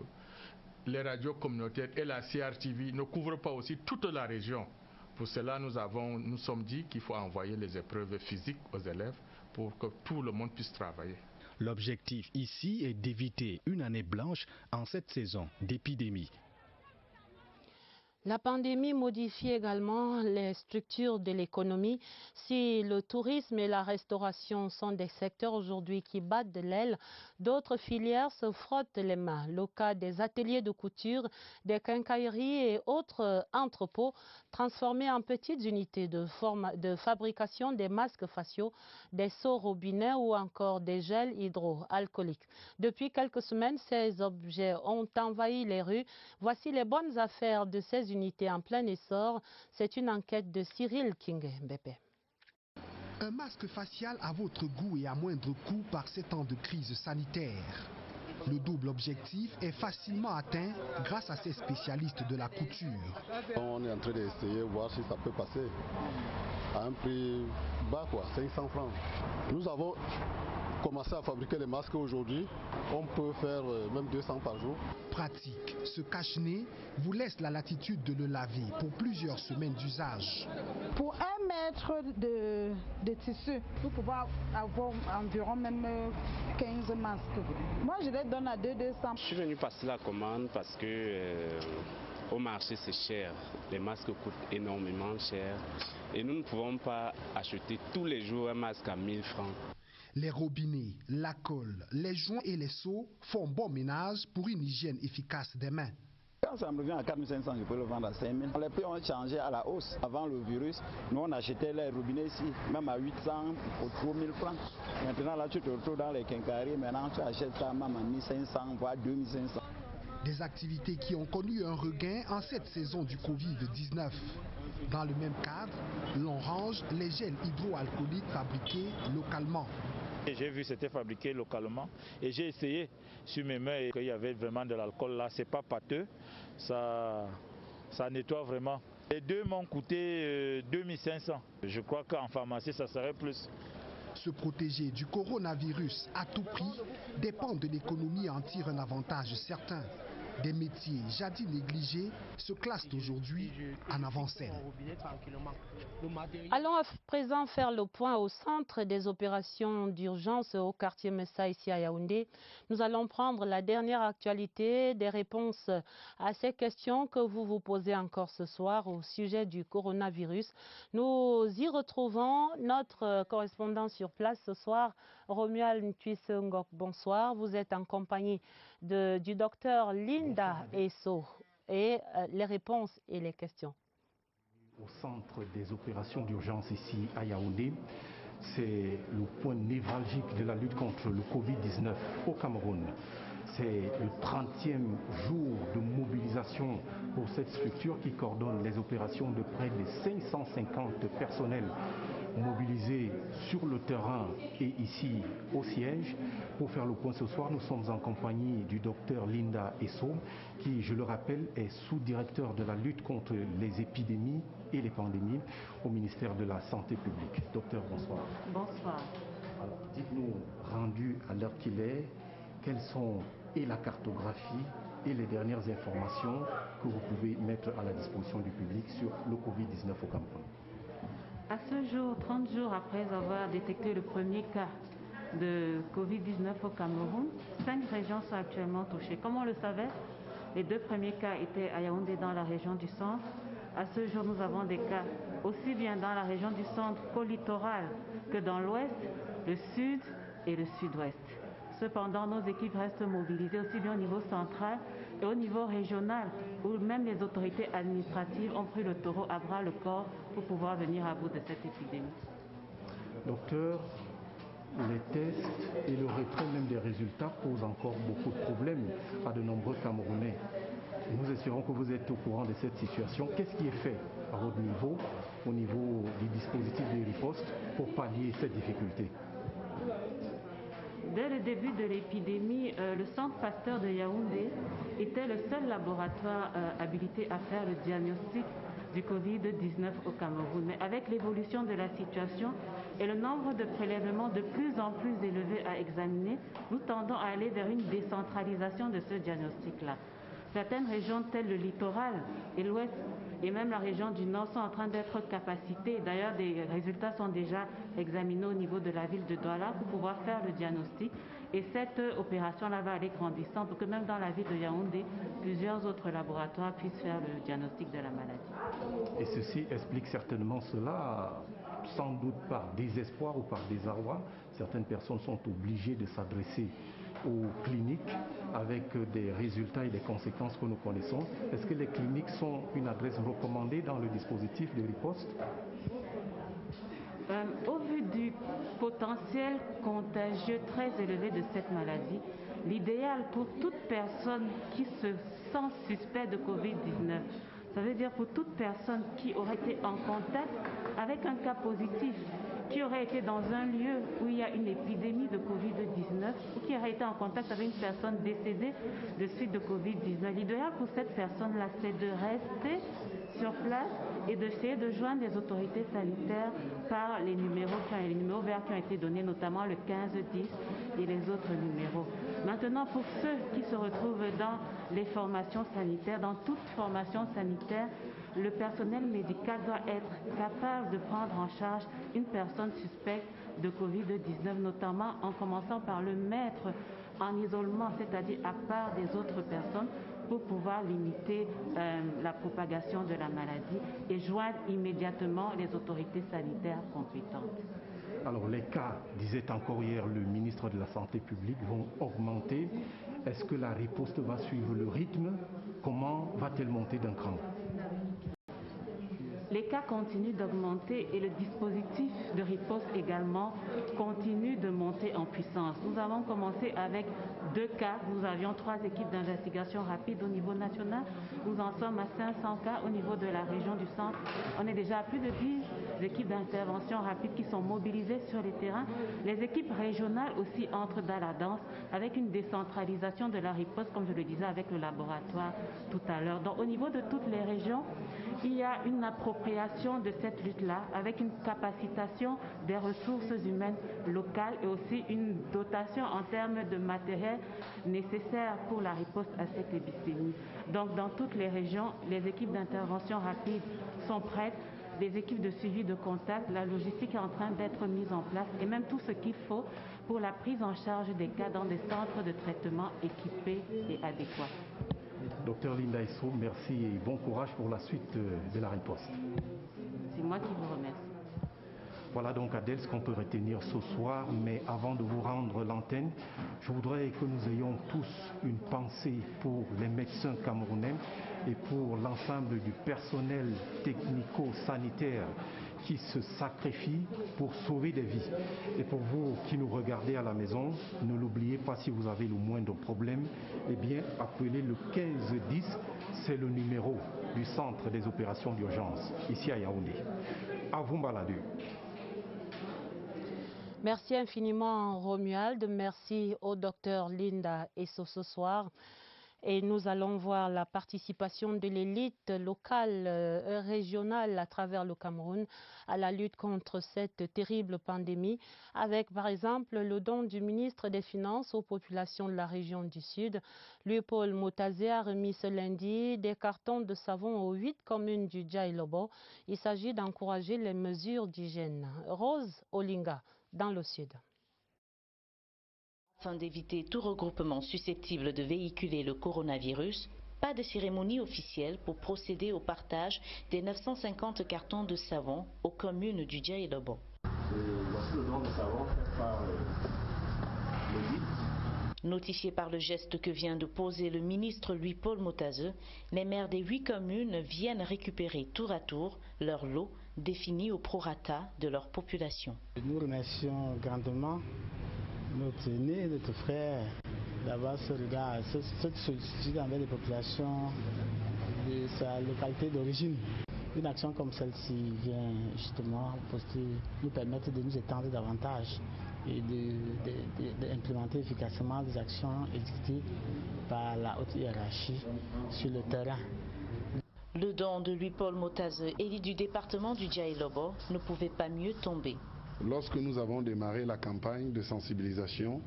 les radios communautaires et la CRTV ne couvrent pas aussi toute la région. Pour cela, nous sommes dit qu'il faut envoyer les épreuves physiques aux élèves pour que tout le monde puisse travailler. L'objectif ici est d'éviter une année blanche en cette saison d'épidémie. La pandémie modifie également les structures de l'économie. Si le tourisme et la restauration sont des secteurs aujourd'hui qui battent de l'aile, d'autres filières se frottent les mains. Le cas des ateliers de couture, des quincailleries et autres entrepôts transformés en petites unités de fabrication des masques faciaux, des seaux robinets ou encore des gels hydroalcooliques. Depuis quelques semaines, ces objets ont envahi les rues. Voici les bonnes affaires de ces unités en plein essor. C'est une enquête de Cyril King-Mbépé. Un masque facial à votre goût et à moindre coût par ces temps de crise sanitaire. Le double objectif est facilement atteint grâce à ces spécialistes de la couture. On est en train d'essayer voir si ça peut passer à un prix bas, 500 francs. Nous avons commencé à fabriquer les masques aujourd'hui. On peut faire même 200 par jour. Pratique, ce cache-nez vous laisse la latitude de le laver pour plusieurs semaines d'usage. Pour 1 mètre de tissu, nous pouvons avoir environ même 15 masques. Moi, je les donne à 200. Je suis venu passer la commande parce que au marché c'est cher. Les masques coûtent énormément cher. Et nous ne pouvons pas acheter tous les jours un masque à 1000 francs. Les robinets, la colle, les joints et les seaux font bon ménage pour une hygiène efficace des mains. Quand ça me revient à 4500, je peux le vendre à 5000. Les prix ont changé à la hausse. Avant le virus, nous on achetait les robinets ici, même à 800 ou 3000 francs. Maintenant là tu te retrouves dans les quincailleries, maintenant tu achètes ça même à 1500 voire 2500. Des activités qui ont connu un regain en cette saison du Covid-19. Dans le même cadre, l'on range les gels hydroalcooliques fabriqués localement. J'ai vu que c'était fabriqué localement et j'ai essayé sur mes mains et qu'il y avait vraiment de l'alcool là. C'est pas pâteux, ça nettoie vraiment. Les deux m'ont coûté 2500. Je crois qu'en pharmacie ça serait plus. Se protéger du coronavirus à tout prix dépend de l'économie et en tire un avantage certain. Des métiers jadis négligés se classent aujourd'hui en avant-scène. Allons à présent faire le point au centre des opérations d'urgence au quartier Messa ici à Yaoundé. Nous allons prendre la dernière actualité, des réponses à ces questions que vous vous posez encore ce soir au sujet du coronavirus. Nous y retrouvons notre correspondant sur place ce soir, Romuald Ntwisse-Ngok. Bonsoir, vous êtes en compagnie du docteur Linda Esso et les réponses et les questions. Au centre des opérations d'urgence ici à Yaoundé, c'est le point névralgique de la lutte contre le Covid-19 au Cameroun. C'est le 30e jour de mobilisation pour cette structure qui coordonne les opérations de près de 550 personnels mobilisés sur le terrain et ici au siège. Pour faire le point ce soir, nous sommes en compagnie du docteur Linda Esso, qui, je le rappelle, est sous-directeur de la lutte contre les épidémies et les pandémies au ministère de la Santé publique. Docteur, bonsoir. Bonsoir. Alors, dites-nous, rendu à l'heure qu'il est, quelles sont et la cartographie et les dernières informations que vous pouvez mettre à la disposition du public sur le Covid-19 au Cameroun? À ce jour, 30 jours après avoir détecté le premier cas de Covid-19 au Cameroun, 5 régions sont actuellement touchées. Comme on le savait, les 2 premiers cas étaient à Yaoundé dans la région du centre. À ce jour, nous avons des cas aussi bien dans la région du centre qu'au littoral, que dans l'ouest, le sud et le sud-ouest. Cependant, nos équipes restent mobilisées aussi bien au niveau central et au niveau régional, où même les autorités administratives ont pris le taureau à bras le corps pour pouvoir venir à bout de cette épidémie. Docteur, les tests et le retrait même des résultats posent encore beaucoup de problèmes à de nombreux Camerounais. Nous espérons que vous êtes au courant de cette situation. Qu'est-ce qui est fait à votre niveau, au niveau du dispositif de riposte, pour pallier cette difficulté? Dès le début de l'épidémie, le Centre Pasteur de Yaoundé était le seul laboratoire habilité à faire le diagnostic du Covid-19 au Cameroun. Mais avec l'évolution de la situation et le nombre de prélèvements de plus en plus élevé à examiner, nous tendons à aller vers une décentralisation de ce diagnostic-là. Certaines régions telles le littoral et l'ouest et même la région du nord sont en train d'être capacitées. D'ailleurs, des résultats sont déjà examinés au niveau de la ville de Douala pour pouvoir faire le diagnostic. Et cette opération-là va aller grandissant pour que même dans la ville de Yaoundé, plusieurs autres laboratoires puissent faire le diagnostic de la maladie. Et ceci explique certainement cela, sans doute par désespoir ou par désarroi. Certaines personnes sont obligées de s'adresser aux cliniques avec des résultats et des conséquences que nous connaissons. Est-ce que les cliniques sont une adresse recommandée dans le dispositif de riposte? Au vu du potentiel contagieux très élevé de cette maladie, l'idéal pour toute personne qui se sent suspect de Covid-19, ça veut dire pour toute personne qui aurait été en contact avec un cas positif, qui aurait été dans un lieu où il y a une épidémie de Covid-19 ou qui aurait été en contact avec une personne décédée de suite de Covid-19. L'idéal pour cette personne-là, c'est de rester sur place et d'essayer de joindre les autorités sanitaires par les numéros verts qui ont été donnés, notamment le 1510 et les autres numéros. Maintenant, pour ceux qui se retrouvent dans les formations sanitaires, dans toute formation sanitaire, le personnel médical doit être capable de prendre en charge une personne suspecte de Covid-19, notamment en commençant par le mettre en isolement, c'est-à-dire à part des autres personnes, pour pouvoir limiter la propagation de la maladie et joindre immédiatement les autorités sanitaires compétentes. Alors les cas, disait encore hier le ministre de la Santé publique, vont augmenter. Est-ce que la riposte va suivre le rythme? Comment va-t-elle monter d'un cran? les cas continuent d'augmenter et le dispositif de riposte également continue de monter en puissance. Nous avons commencé avec 2 cas, nous avions 3 équipes d'investigation rapide au niveau national, nous en sommes à 500 cas au niveau de la région du centre. On est déjà à plus de 10 équipes d'intervention rapide qui sont mobilisées sur les terrains. Les équipes régionales aussi entrent dans la danse avec une décentralisation de la riposte, comme je le disais, avec le laboratoire tout à l'heure. Donc au niveau de toutes les régions, il y a une appropriation de cette lutte-là avec une capacitation des ressources humaines locales et aussi une dotation en termes de matériel nécessaire pour la riposte à cette épidémie. Donc dans toutes les régions, les équipes d'intervention rapide sont prêtes, les équipes de suivi de contact, la logistique est en train d'être mise en place et même tout ce qu'il faut pour la prise en charge des cas dans des centres de traitement équipés et adéquats. Docteur Linda Esso, merci et bon courage pour la suite de la riposte. C'est moi qui vous remercie. Voilà donc Adèle ce qu'on peut retenir ce soir, mais avant de vous rendre l'antenne, je voudrais que nous ayons tous une pensée pour les médecins camerounais et pour l'ensemble du personnel technico-sanitaire qui se sacrifie pour sauver des vies. Et pour vous qui nous regardez à la maison, ne l'oubliez pas, si vous avez le moindre problème, eh bien appelez le 1510, c'est le numéro du centre des opérations d'urgence ici à Yaoundé. À vous Maladou. Merci infiniment Romuald, merci au docteur Linda Esso ce soir. Et nous allons voir la participation de l'élite locale, régionale à travers le Cameroun à la lutte contre cette terrible pandémie, avec par exemple le don du ministre des Finances aux populations de la région du Sud. Léopold Motazé a remis ce lundi des cartons de savon aux 8 communes du Dja-et-Lobo. Il s'agit d'encourager les mesures d'hygiène. Rose Olinga, dans le Sud. Afin d'éviter tout regroupement susceptible de véhiculer le coronavirus, pas de cérémonie officielle pour procéder au partage des 950 cartons de savon aux communes du Dja-et-Lobo. Voici le don de savon fait par l'élite. Notifiés par le geste que vient de poser le ministre Louis-Paul Motazeux, les maires des 8 communes viennent récupérer tour à tour leur lot défini au prorata de leur population. Nous remercions grandement notre aîné, notre frère, d'avoir ce regard, cette sollicitude envers les populations de sa localité d'origine. Une action comme celle-ci vient justement nous permettre de nous étendre davantage et d'implémenter efficacement des actions exécutées par la haute hiérarchie sur le terrain. Le don de Louis-Paul Motazeux, élu du département du Dja-et-Lobo, ne pouvait pas mieux tomber. Lorsque nous avons démarré la campagne de sensibilisation,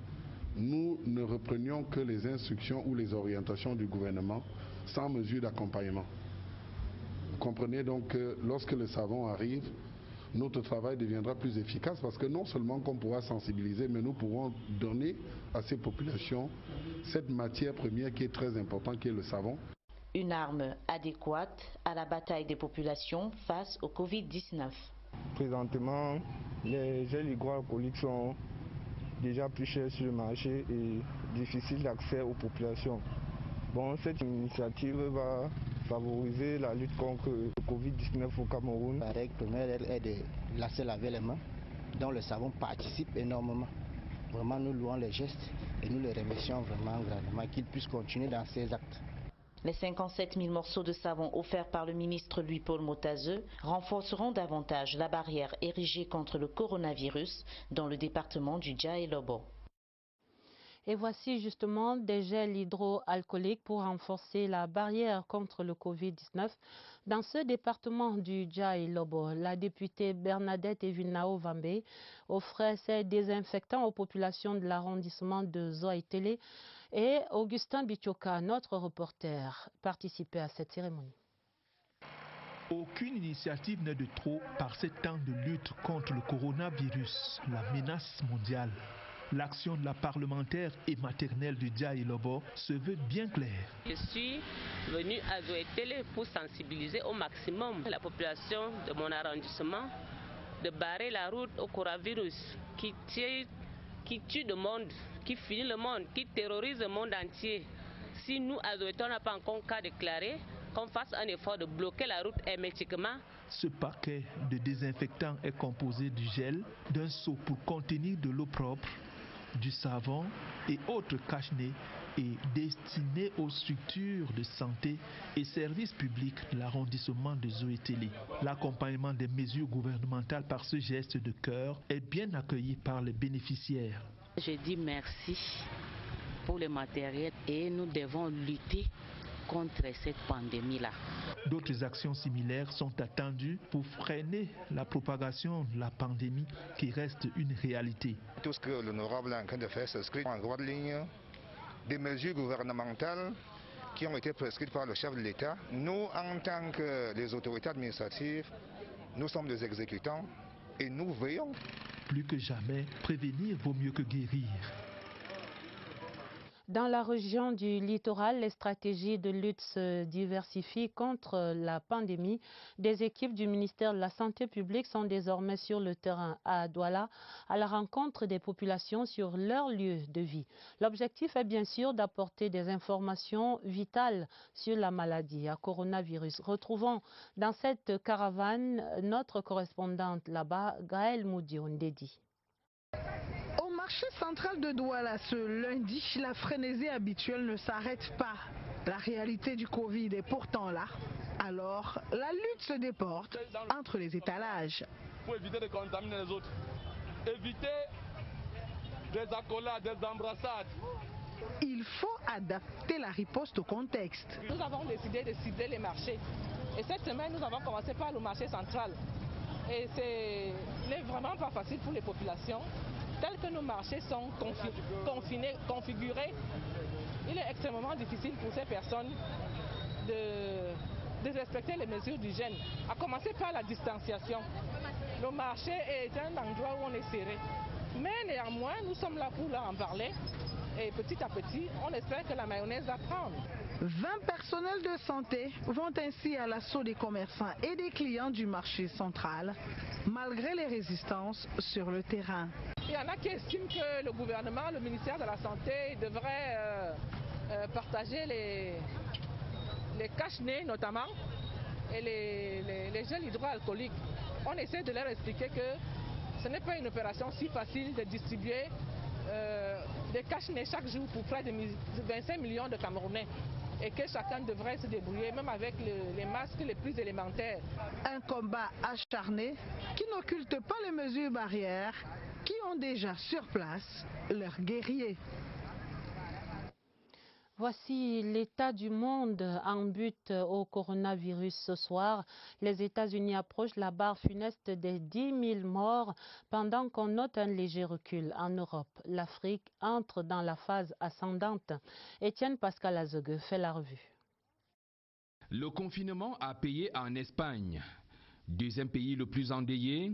nous ne reprenions que les instructions ou les orientations du gouvernement sans mesure d'accompagnement. Vous comprenez donc que lorsque le savon arrive, notre travail deviendra plus efficace parce que non seulement qu'on pourra sensibiliser, mais nous pourrons donner à ces populations cette matière première qui est très importante, qui est le savon. Une arme adéquate à la bataille des populations face au Covid-19. Présentement, les gels hydroalcooliques sont déjà plus chers sur le marché et difficiles d'accès aux populations. Bon, cette initiative va favoriser la lutte contre le Covid-19 au Cameroun. La règle première est de laisser laver les mains, dont le savon participe énormément. Vraiment, nous louons les gestes et nous les remercions vraiment grandement qu'ils puissent continuer dans ces actes. Les 57 000 morceaux de savon offerts par le ministre Louis-Paul Motazeux renforceront davantage la barrière érigée contre le coronavirus dans le département du Dja-et-Lobo. Et voici justement des gels hydroalcooliques pour renforcer la barrière contre le Covid-19. Dans ce département du Dja-et-Lobo, la députée Bernadette Evinao Vambé offrait ces désinfectants aux populations de l'arrondissement de Zoaïtélé. Et Augustin Bichoka, notre reporter, participait à cette cérémonie. Aucune initiative n'est de trop par ces temps de lutte contre le coronavirus, la menace mondiale. L'action de la parlementaire et maternelle du Dja-et-Lobo se veut bien claire. Je suis venue à Zoaïtélé pour sensibiliser au maximum la population de mon arrondissement de barrer la route au coronavirus qui tue le monde, qui finit le monde, qui terrorise le monde entier. Si nous, à Zoaïtélé, on n'a pas encore cas déclaré, qu'on fasse un effort de bloquer la route hermétiquement, Ce paquet de désinfectant est composé du gel, d'un seau pour contenir de l'eau propre, du savon et autres cache-nez et destiné aux structures de santé et services publics de l'arrondissement de Zoétélé. L'accompagnement des mesures gouvernementales par ce geste de cœur est bien accueilli par les bénéficiaires. Je dis merci pour le matériel et nous devons lutter contre cette pandémie-là. D'autres actions similaires sont attendues pour freiner la propagation de la pandémie qui reste une réalité. Tout ce que l'honorable est en train de faire s'inscrit en droite ligne des mesures gouvernementales qui ont été prescrites par le chef de l'État. Nous, en tant que les autorités administratives, nous sommes des exécutants et nous veillons. Plus que jamais, prévenir vaut mieux que guérir. Dans la région du littoral, les stratégies de lutte se diversifient contre la pandémie. Des équipes du ministère de la Santé publique sont désormais sur le terrain à Douala à la rencontre des populations sur leur lieu de vie. L'objectif est bien sûr d'apporter des informations vitales sur la maladie à coronavirus. Retrouvons dans cette caravane notre correspondante là-bas, Gaëlle Moudi-Ondedi. Au marché central de Douala ce lundi, la frénésie habituelle ne s'arrête pas. La réalité du Covid est pourtant là. Alors, la lutte se déporte entre les étalages. Pour éviter de contaminer les autres, éviter des accolades, des embrassades. Il faut adapter la riposte au contexte. Nous avons décidé de cibler les marchés. Et cette semaine, nous avons commencé par le marché central. Et ce n'est vraiment pas facile pour les populations. Tels que nos marchés sont configurés, il est extrêmement difficile pour ces personnes de respecter les mesures d'hygiène, à commencer par la distanciation. Le marché est un endroit où on est serré. Mais néanmoins, nous sommes là pour en parler. Et petit à petit, on espère que la mayonnaise va prendre. 20 personnels de santé vont ainsi à l'assaut des commerçants et des clients du marché central, malgré les résistances sur le terrain. Il y en a qui estiment que le gouvernement, le ministère de la Santé devrait partager les cache-nez notamment et les gels hydroalcooliques. On essaie de leur expliquer que ce n'est pas une opération si facile de distribuer des cache-nez chaque jour pour près de 25 millions de Camerounais et que chacun devrait se débrouiller même avec les masques les plus élémentaires. Un combat acharné qui n'occulte pas les mesures barrières qui ont déjà sur place leurs guerriers. Voici l'état du monde en but au coronavirus ce soir. Les États-Unis approchent la barre funeste des 10 000 morts pendant qu'on note un léger recul en Europe. L'Afrique entre dans la phase ascendante. Étienne Pascal Azegue fait la revue. Le confinement a payé en Espagne. Deuxième pays le plus endeuillé,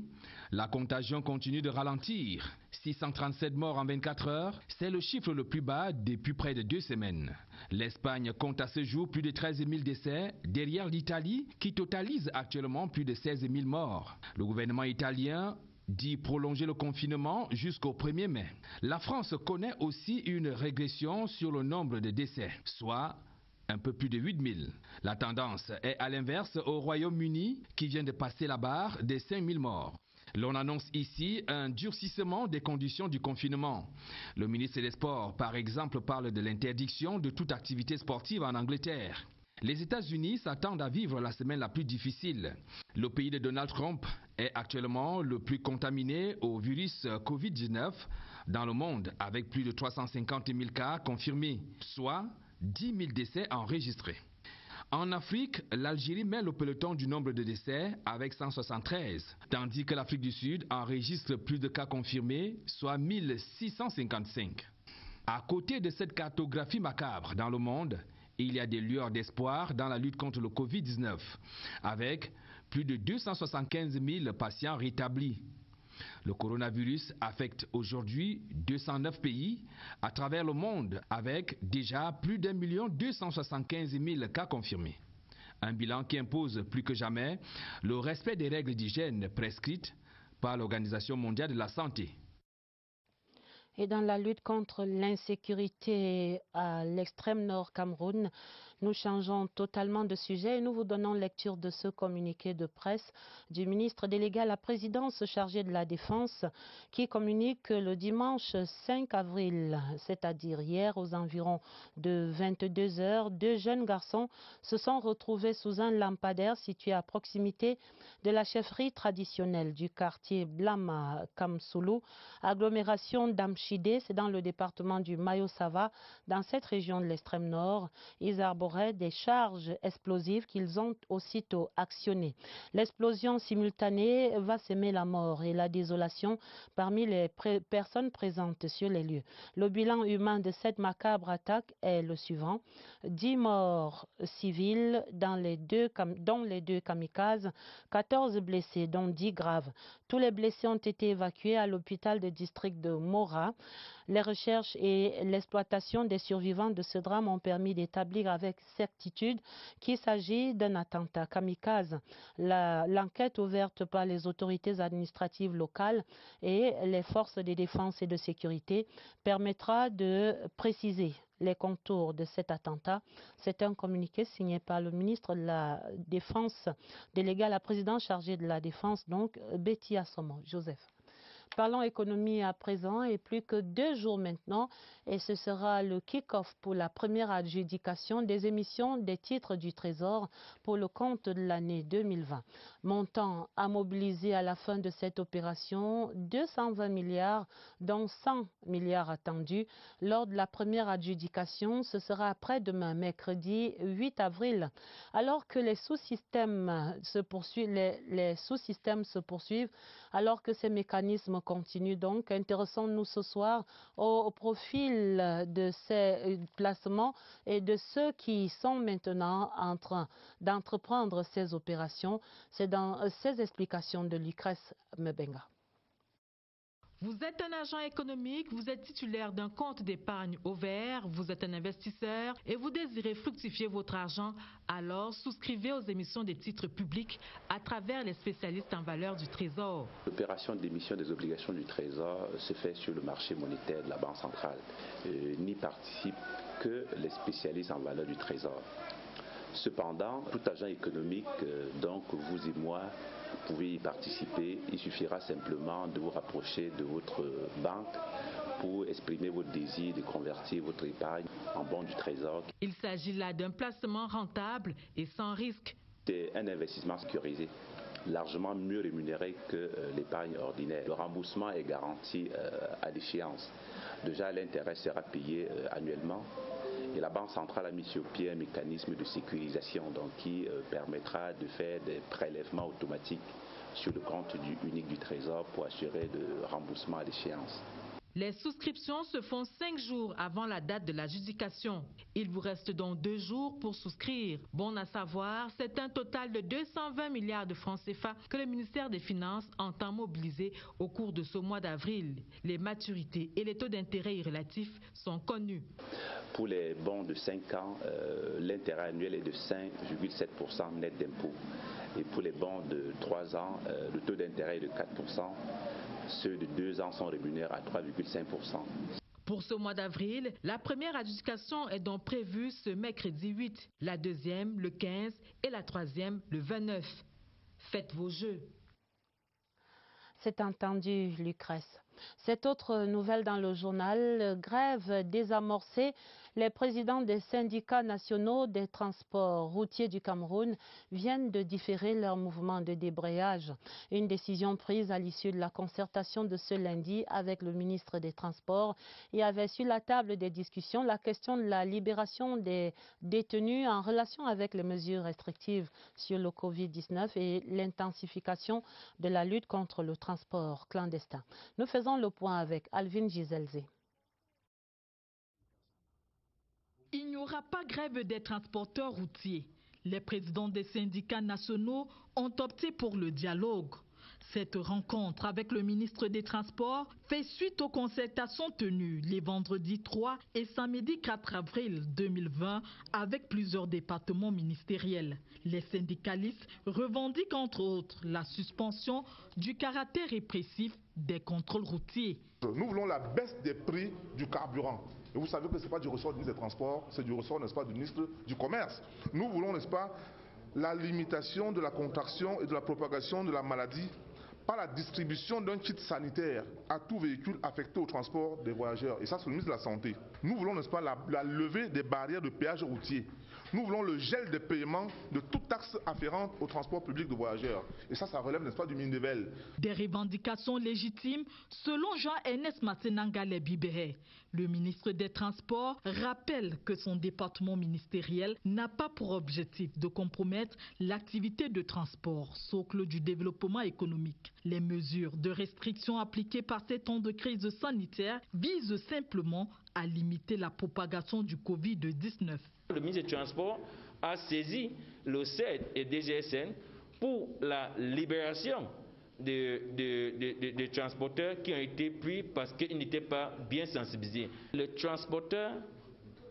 la contagion continue de ralentir. 637 morts en 24 heures, c'est le chiffre le plus bas depuis près de 2 semaines. L'Espagne compte à ce jour plus de 13 000 décès, derrière l'Italie qui totalise actuellement plus de 16 000 morts. Le gouvernement italien dit prolonger le confinement jusqu'au 1er mai. La France connaît aussi une régression sur le nombre de décès, soit un peu plus de 8 000. La tendance est à l'inverse au Royaume-Uni qui vient de passer la barre des 5 000 morts. L'on annonce ici un durcissement des conditions du confinement. Le ministre des Sports, par exemple, parle de l'interdiction de toute activité sportive en Angleterre. Les États-Unis s'attendent à vivre la semaine la plus difficile. Le pays de Donald Trump est actuellement le plus contaminé au virus Covid-19 dans le monde, avec plus de 350 000 cas confirmés, soit 10 000 décès enregistrés. En Afrique, l'Algérie mène le peloton du nombre de décès avec 173, tandis que l'Afrique du Sud enregistre plus de cas confirmés, soit 1655. À côté de cette cartographie macabre dans le monde, il y a des lueurs d'espoir dans la lutte contre le Covid-19, avec plus de 275 000 patients rétablis. Le coronavirus affecte aujourd'hui 209 pays à travers le monde avec déjà plus d'1 275 000 cas confirmés. Un bilan qui impose plus que jamais le respect des règles d'hygiène prescrites par l'Organisation mondiale de la santé. Et dans la lutte contre l'insécurité à l'extrême nord Cameroun, Nous changeons totalement de sujet et nous vous donnons lecture de ce communiqué de presse du ministre délégué à la présidence chargé de la Défense qui communique le dimanche 5 avril, c'est-à-dire hier aux environs de 22 h, 2 jeunes garçons se sont retrouvés sous un lampadaire situé à proximité de la chefferie traditionnelle du quartier Blama Kamsoulou, agglomération d'Amchidé, c'est dans le département du Mayo-Sava, dans cette région de l'extrême nord. Ils arboraient des charges explosives qu'ils ont aussitôt actionnées. L'explosion simultanée va s'aimer la mort et la désolation parmi les personnes présentes sur les lieux. Le bilan humain de cette macabre attaque est le suivant: 10 morts civils dont les deux kamikazes, 14 blessés dont 10 graves. Tous les blessés ont été évacués à l'hôpital de district de Mora. Les recherches et l'exploitation des survivants de ce drame ont permis d'établir avec certitude qu'il s'agit d'un attentat kamikaze. L'enquête ouverte par les autorités administratives locales et les forces de défense et de sécurité permettra de préciser les contours de cet attentat. C'est un communiqué signé par le ministre de la Défense, délégué à la présidence chargée de la Défense, donc Betty Assomo. Joseph. Parlons économie à présent et plus que 2 jours maintenant et ce sera le kick-off pour la première adjudication des émissions des titres du Trésor pour le compte de l'année 2020. Montant à mobiliser à la fin de cette opération 220 milliards dont 100 milliards attendus. Lors de la première adjudication, ce sera après-demain, mercredi 8 avril. Alors que les sous-systèmes se poursuivent, alors que ces mécanismes continuent donc, intéressons-nous ce soir au profil de ces placements et de ceux qui sont maintenant en train d'entreprendre ces opérations. C'est dans ces explications de Lucrèce Mebenga. Vous êtes un agent économique, vous êtes titulaire d'un compte d'épargne au vert, vous êtes un investisseur et vous désirez fructifier votre argent, alors souscrivez aux émissions des titres publics à travers les spécialistes en valeur du Trésor. L'opération d'émission des obligations du Trésor se fait sur le marché monétaire de la Banque centrale. N'y participent que les spécialistes en valeur du Trésor. Cependant, tout agent économique, donc vous et moi, pouvez y participer. Il suffira simplement de vous rapprocher de votre banque pour exprimer votre désir de convertir votre épargne en bons du Trésor. Il s'agit là d'un placement rentable et sans risque. C'est un investissement sécurisé, largement mieux rémunéré que l'épargne ordinaire. Le remboursement est garanti à l'échéance. Déjà, l'intérêt sera payé annuellement. Et la Banque centrale a mis sur pied un mécanisme de sécurisation qui permettra de faire des prélèvements automatiques sur le compte unique du Trésor pour assurer le remboursement à l'échéance. Les souscriptions se font 5 jours avant la date de l'adjudication. Il vous reste donc 2 jours pour souscrire. Bon à savoir, c'est un total de 220 milliards de francs CFA que le ministère des Finances entend mobiliser au cours de ce mois d'avril. Les maturités et les taux d'intérêt relatifs sont connus. Pour les bons de 5 ans, l'intérêt annuel est de 5,7% net d'impôt. Et pour les bons de 3 ans, le taux d'intérêt est de 4%. Ceux de 2 ans sont rémunérés à 3,5%. Pour ce mois d'avril, la première adjudication est donc prévue ce mercredi 8, la deuxième le 15 et la troisième le 29. Faites vos jeux. C'est entendu, Lucrèce. Cette autre nouvelle dans le journal, grève désamorcée. Les présidents des syndicats nationaux des transports routiers du Cameroun viennent de différer leur mouvement de débrayage. Une décision prise à l'issue de la concertation de ce lundi avec le ministre des Transports et avait sur la table des discussions la question de la libération des détenus en relation avec les mesures restrictives sur le Covid-19 et l'intensification de la lutte contre le transport clandestin. Nous faisons le point avec Alvin Giselze. Il n'y aura pas grève des transporteurs routiers. Les présidents des syndicats nationaux ont opté pour le dialogue. Cette rencontre avec le ministre des Transports fait suite aux concertations tenues les vendredis 3 et samedi 4 avril 2020 avec plusieurs départements ministériels. Les syndicalistes revendiquent entre autres la suspension du caractère répressif des contrôles routiers. Nous voulons la baisse des prix du carburant. Et vous savez que ce n'est pas du ressort du ministre des Transports, c'est du ressort, n'est-ce pas, du ministre du Commerce. Nous voulons, n'est-ce pas, la limitation de la contraction et de la propagation de la maladie par la distribution d'un kit sanitaire à tout véhicule affecté au transport des voyageurs. Et ça, c'est le ministre de la Santé. Nous voulons, n'est-ce pas, la levée des barrières de péage routier. Nous voulons le gel des paiements de toute taxe afférente au transport public de voyageurs. Et ça relève, n'est-ce pas, du Minevel. Des revendications légitimes, selon Jean-Ernest Matsenanga-Lebibere. Le ministre des Transports rappelle que son département ministériel n'a pas pour objectif de compromettre l'activité de transport, socle du développement économique. Les mesures de restriction appliquées par ces temps de crise sanitaire visent simplement à limiter la propagation du Covid-19. Le ministre des Transports a saisi le CED et DGSN pour la libération des transporteurs qui ont été pris parce qu'ils n'étaient pas bien sensibilisés. Les transporteurs,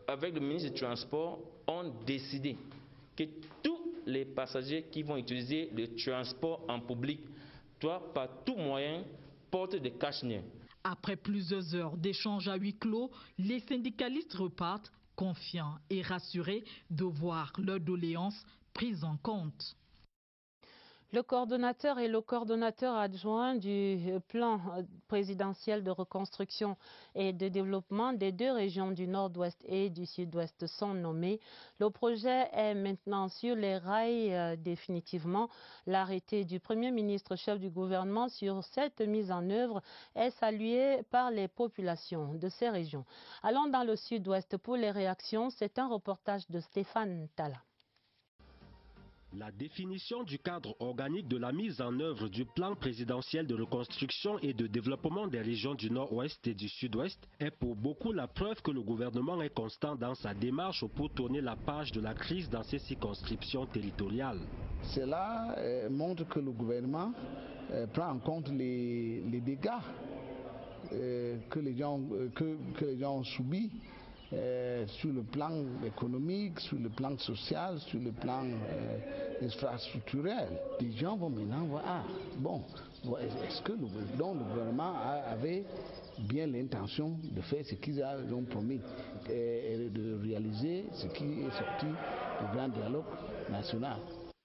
avec le ministre des Transports, ont décidé que tous les passagers qui vont utiliser le transport en public doivent par tout moyen porter des cache-nez. Après plusieurs heures d'échanges à huis clos, les syndicalistes repartent confiants et rassurés de voir leurs doléances prises en compte. Le coordonnateur et le coordonnateur adjoint du plan présidentiel de reconstruction et de développement des deux régions du Nord-Ouest et du Sud-Ouest sont nommés. Le projet est maintenant sur les rails définitivement. L'arrêté du Premier ministre chef du gouvernement sur cette mise en œuvre est salué par les populations de ces régions. Allons dans le Sud-Ouest pour les réactions. C'est un reportage de Stéphane Tala. La définition du cadre organique de la mise en œuvre du plan présidentiel de reconstruction et de développement des régions du Nord-Ouest et du Sud-Ouest est pour beaucoup la preuve que le gouvernement est constant dans sa démarche pour tourner la page de la crise dans ses circonscriptions territoriales. Cela montre que le gouvernement prend en compte les dégâts que les gens ont subis. Sur le plan économique, sur le plan social, sur le plan infrastructurel. Les gens vont maintenant voir, est-ce que le gouvernement avait bien l'intention de faire ce qu'ils ont promis et de réaliser ce qui est sorti du grand dialogue national.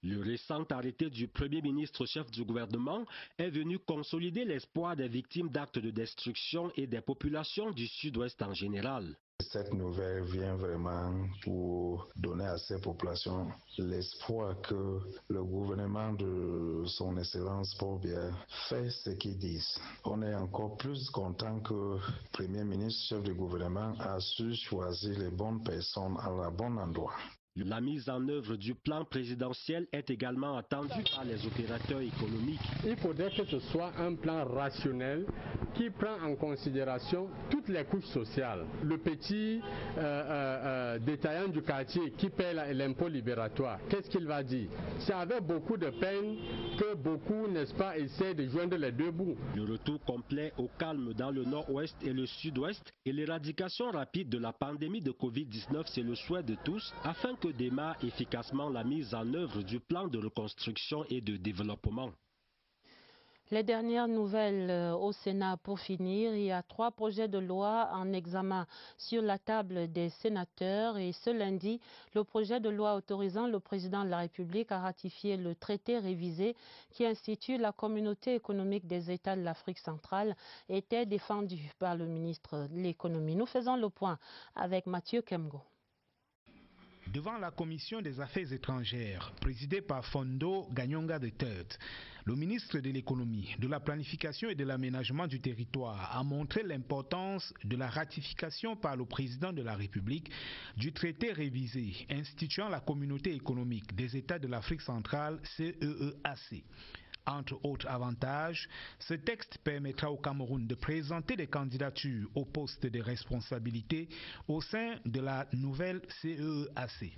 Le récent arrêté du Premier ministre chef du gouvernement est venu consolider l'espoir des victimes d'actes de destruction et des populations du Sud-Ouest en général. Cette nouvelle vient vraiment pour donner à ces populations l'espoir que le gouvernement de son Excellence Paul Biya fait ce qu'ils disent. On est encore plus content que le Premier ministre chef du gouvernement a su choisir les bonnes personnes à la bonne endroit. La mise en œuvre du plan présidentiel est également attendue par les opérateurs économiques. Il faudrait que ce soit un plan rationnel qui prend en considération toutes les couches sociales. Le petit détaillant du quartier qui paie l'impôt libératoire, qu'est-ce qu'il va dire? C'est avec beaucoup de peine que beaucoup, n'est-ce pas, essaient de joindre les deux bouts. Le retour complet au calme dans le Nord-Ouest et le Sud-Ouest et l'éradication rapide de la pandémie de Covid-19, c'est le souhait de tous, afin que démarre efficacement la mise en œuvre du plan de reconstruction et de développement. Les dernières nouvelles au Sénat pour finir. Il y a 3 projets de loi en examen sur la table des sénateurs et ce lundi, le projet de loi autorisant le président de la République à ratifier le traité révisé qui institue la communauté économique des États de l'Afrique centrale était défendu par le ministre de l'Économie. Nous faisons le point avec Mathieu Kemgo. Devant la commission des affaires étrangères, présidée par Fondo Ganyonga III, le ministre de l'économie, de la planification et de l'aménagement du territoire a montré l'importance de la ratification par le président de la République du traité révisé instituant la communauté économique des États de l'Afrique centrale, CEEAC. Entre autres avantages, ce texte permettra au Cameroun de présenter des candidatures au poste de responsabilité au sein de la nouvelle CEEAC.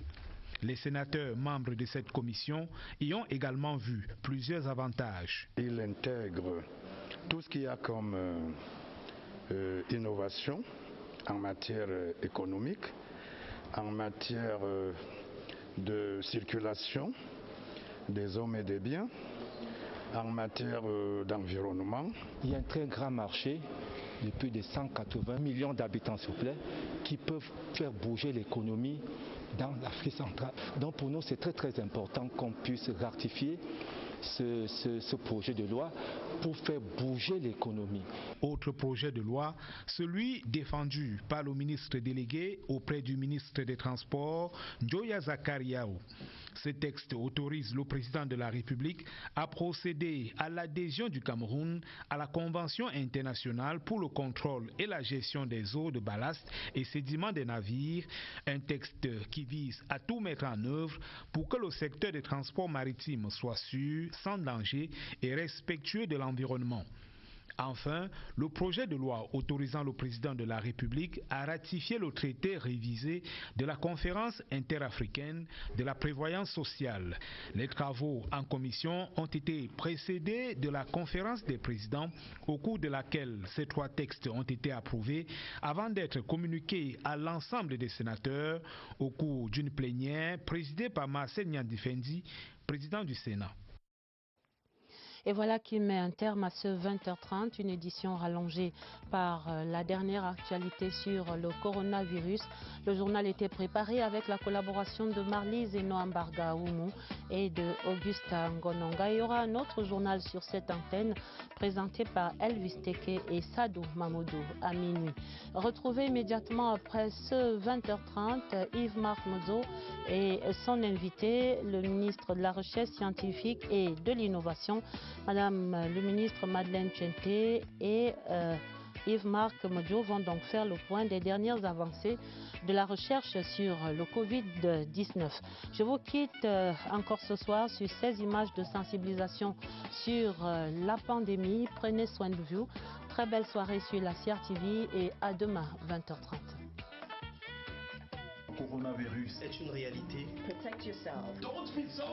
Les sénateurs membres de cette commission y ont également vu plusieurs avantages. Il intègre tout ce qu'il y a comme innovation en matière économique, en matière de circulation des hommes et des biens, en matière d'environnement. Il y a un très grand marché de plus de 180 millions d'habitants, s'il vous plaît, qui peuvent faire bouger l'économie dans l'Afrique centrale. Donc pour nous, c'est très important qu'on puisse ratifier ce projet de loi pour faire bouger l'économie. Autre projet de loi, celui défendu par le ministre délégué auprès du ministre des Transports, Njoya Zakariaou. Ce texte autorise le président de la République à procéder à l'adhésion du Cameroun à la Convention internationale pour le contrôle et la gestion des eaux de ballast et sédiments des navires, un texte qui vise à tout mettre en œuvre pour que le secteur des transports maritimes soit sûr, sans danger et respectueux de l'environnement. Enfin, le projet de loi autorisant le président de la République à ratifier le traité révisé de la conférence interafricaine de la prévoyance sociale. Les travaux en commission ont été précédés de la conférence des présidents au cours de laquelle ces 3 textes ont été approuvés avant d'être communiqués à l'ensemble des sénateurs au cours d'une plénière présidée par Marcel Nyandifendi, président du Sénat. Et voilà qui met un terme à ce 20h30, une édition rallongée par la dernière actualité sur le coronavirus. Le journal était préparé avec la collaboration de Marlise et Noambarga Oumou et de Augusta Ngononga. Il y aura un autre journal sur cette antenne présenté par Elvis Teke et Sadou Mamoudou à minuit. Retrouvez immédiatement après ce 20h30 Yves-Marc Mozo et son invité, le ministre de la Recherche scientifique et de l'Innovation, Madame le ministre Madeleine Tchenté et Yves-Marc Modjo vont donc faire le point des dernières avancées de la recherche sur le Covid-19. Je vous quitte encore ce soir sur ces images de sensibilisation sur la pandémie. Prenez soin de vous. Très belle soirée sur la CRTV et à demain 20h30. Le coronavirus est une réalité. Protect yourself. Don't be so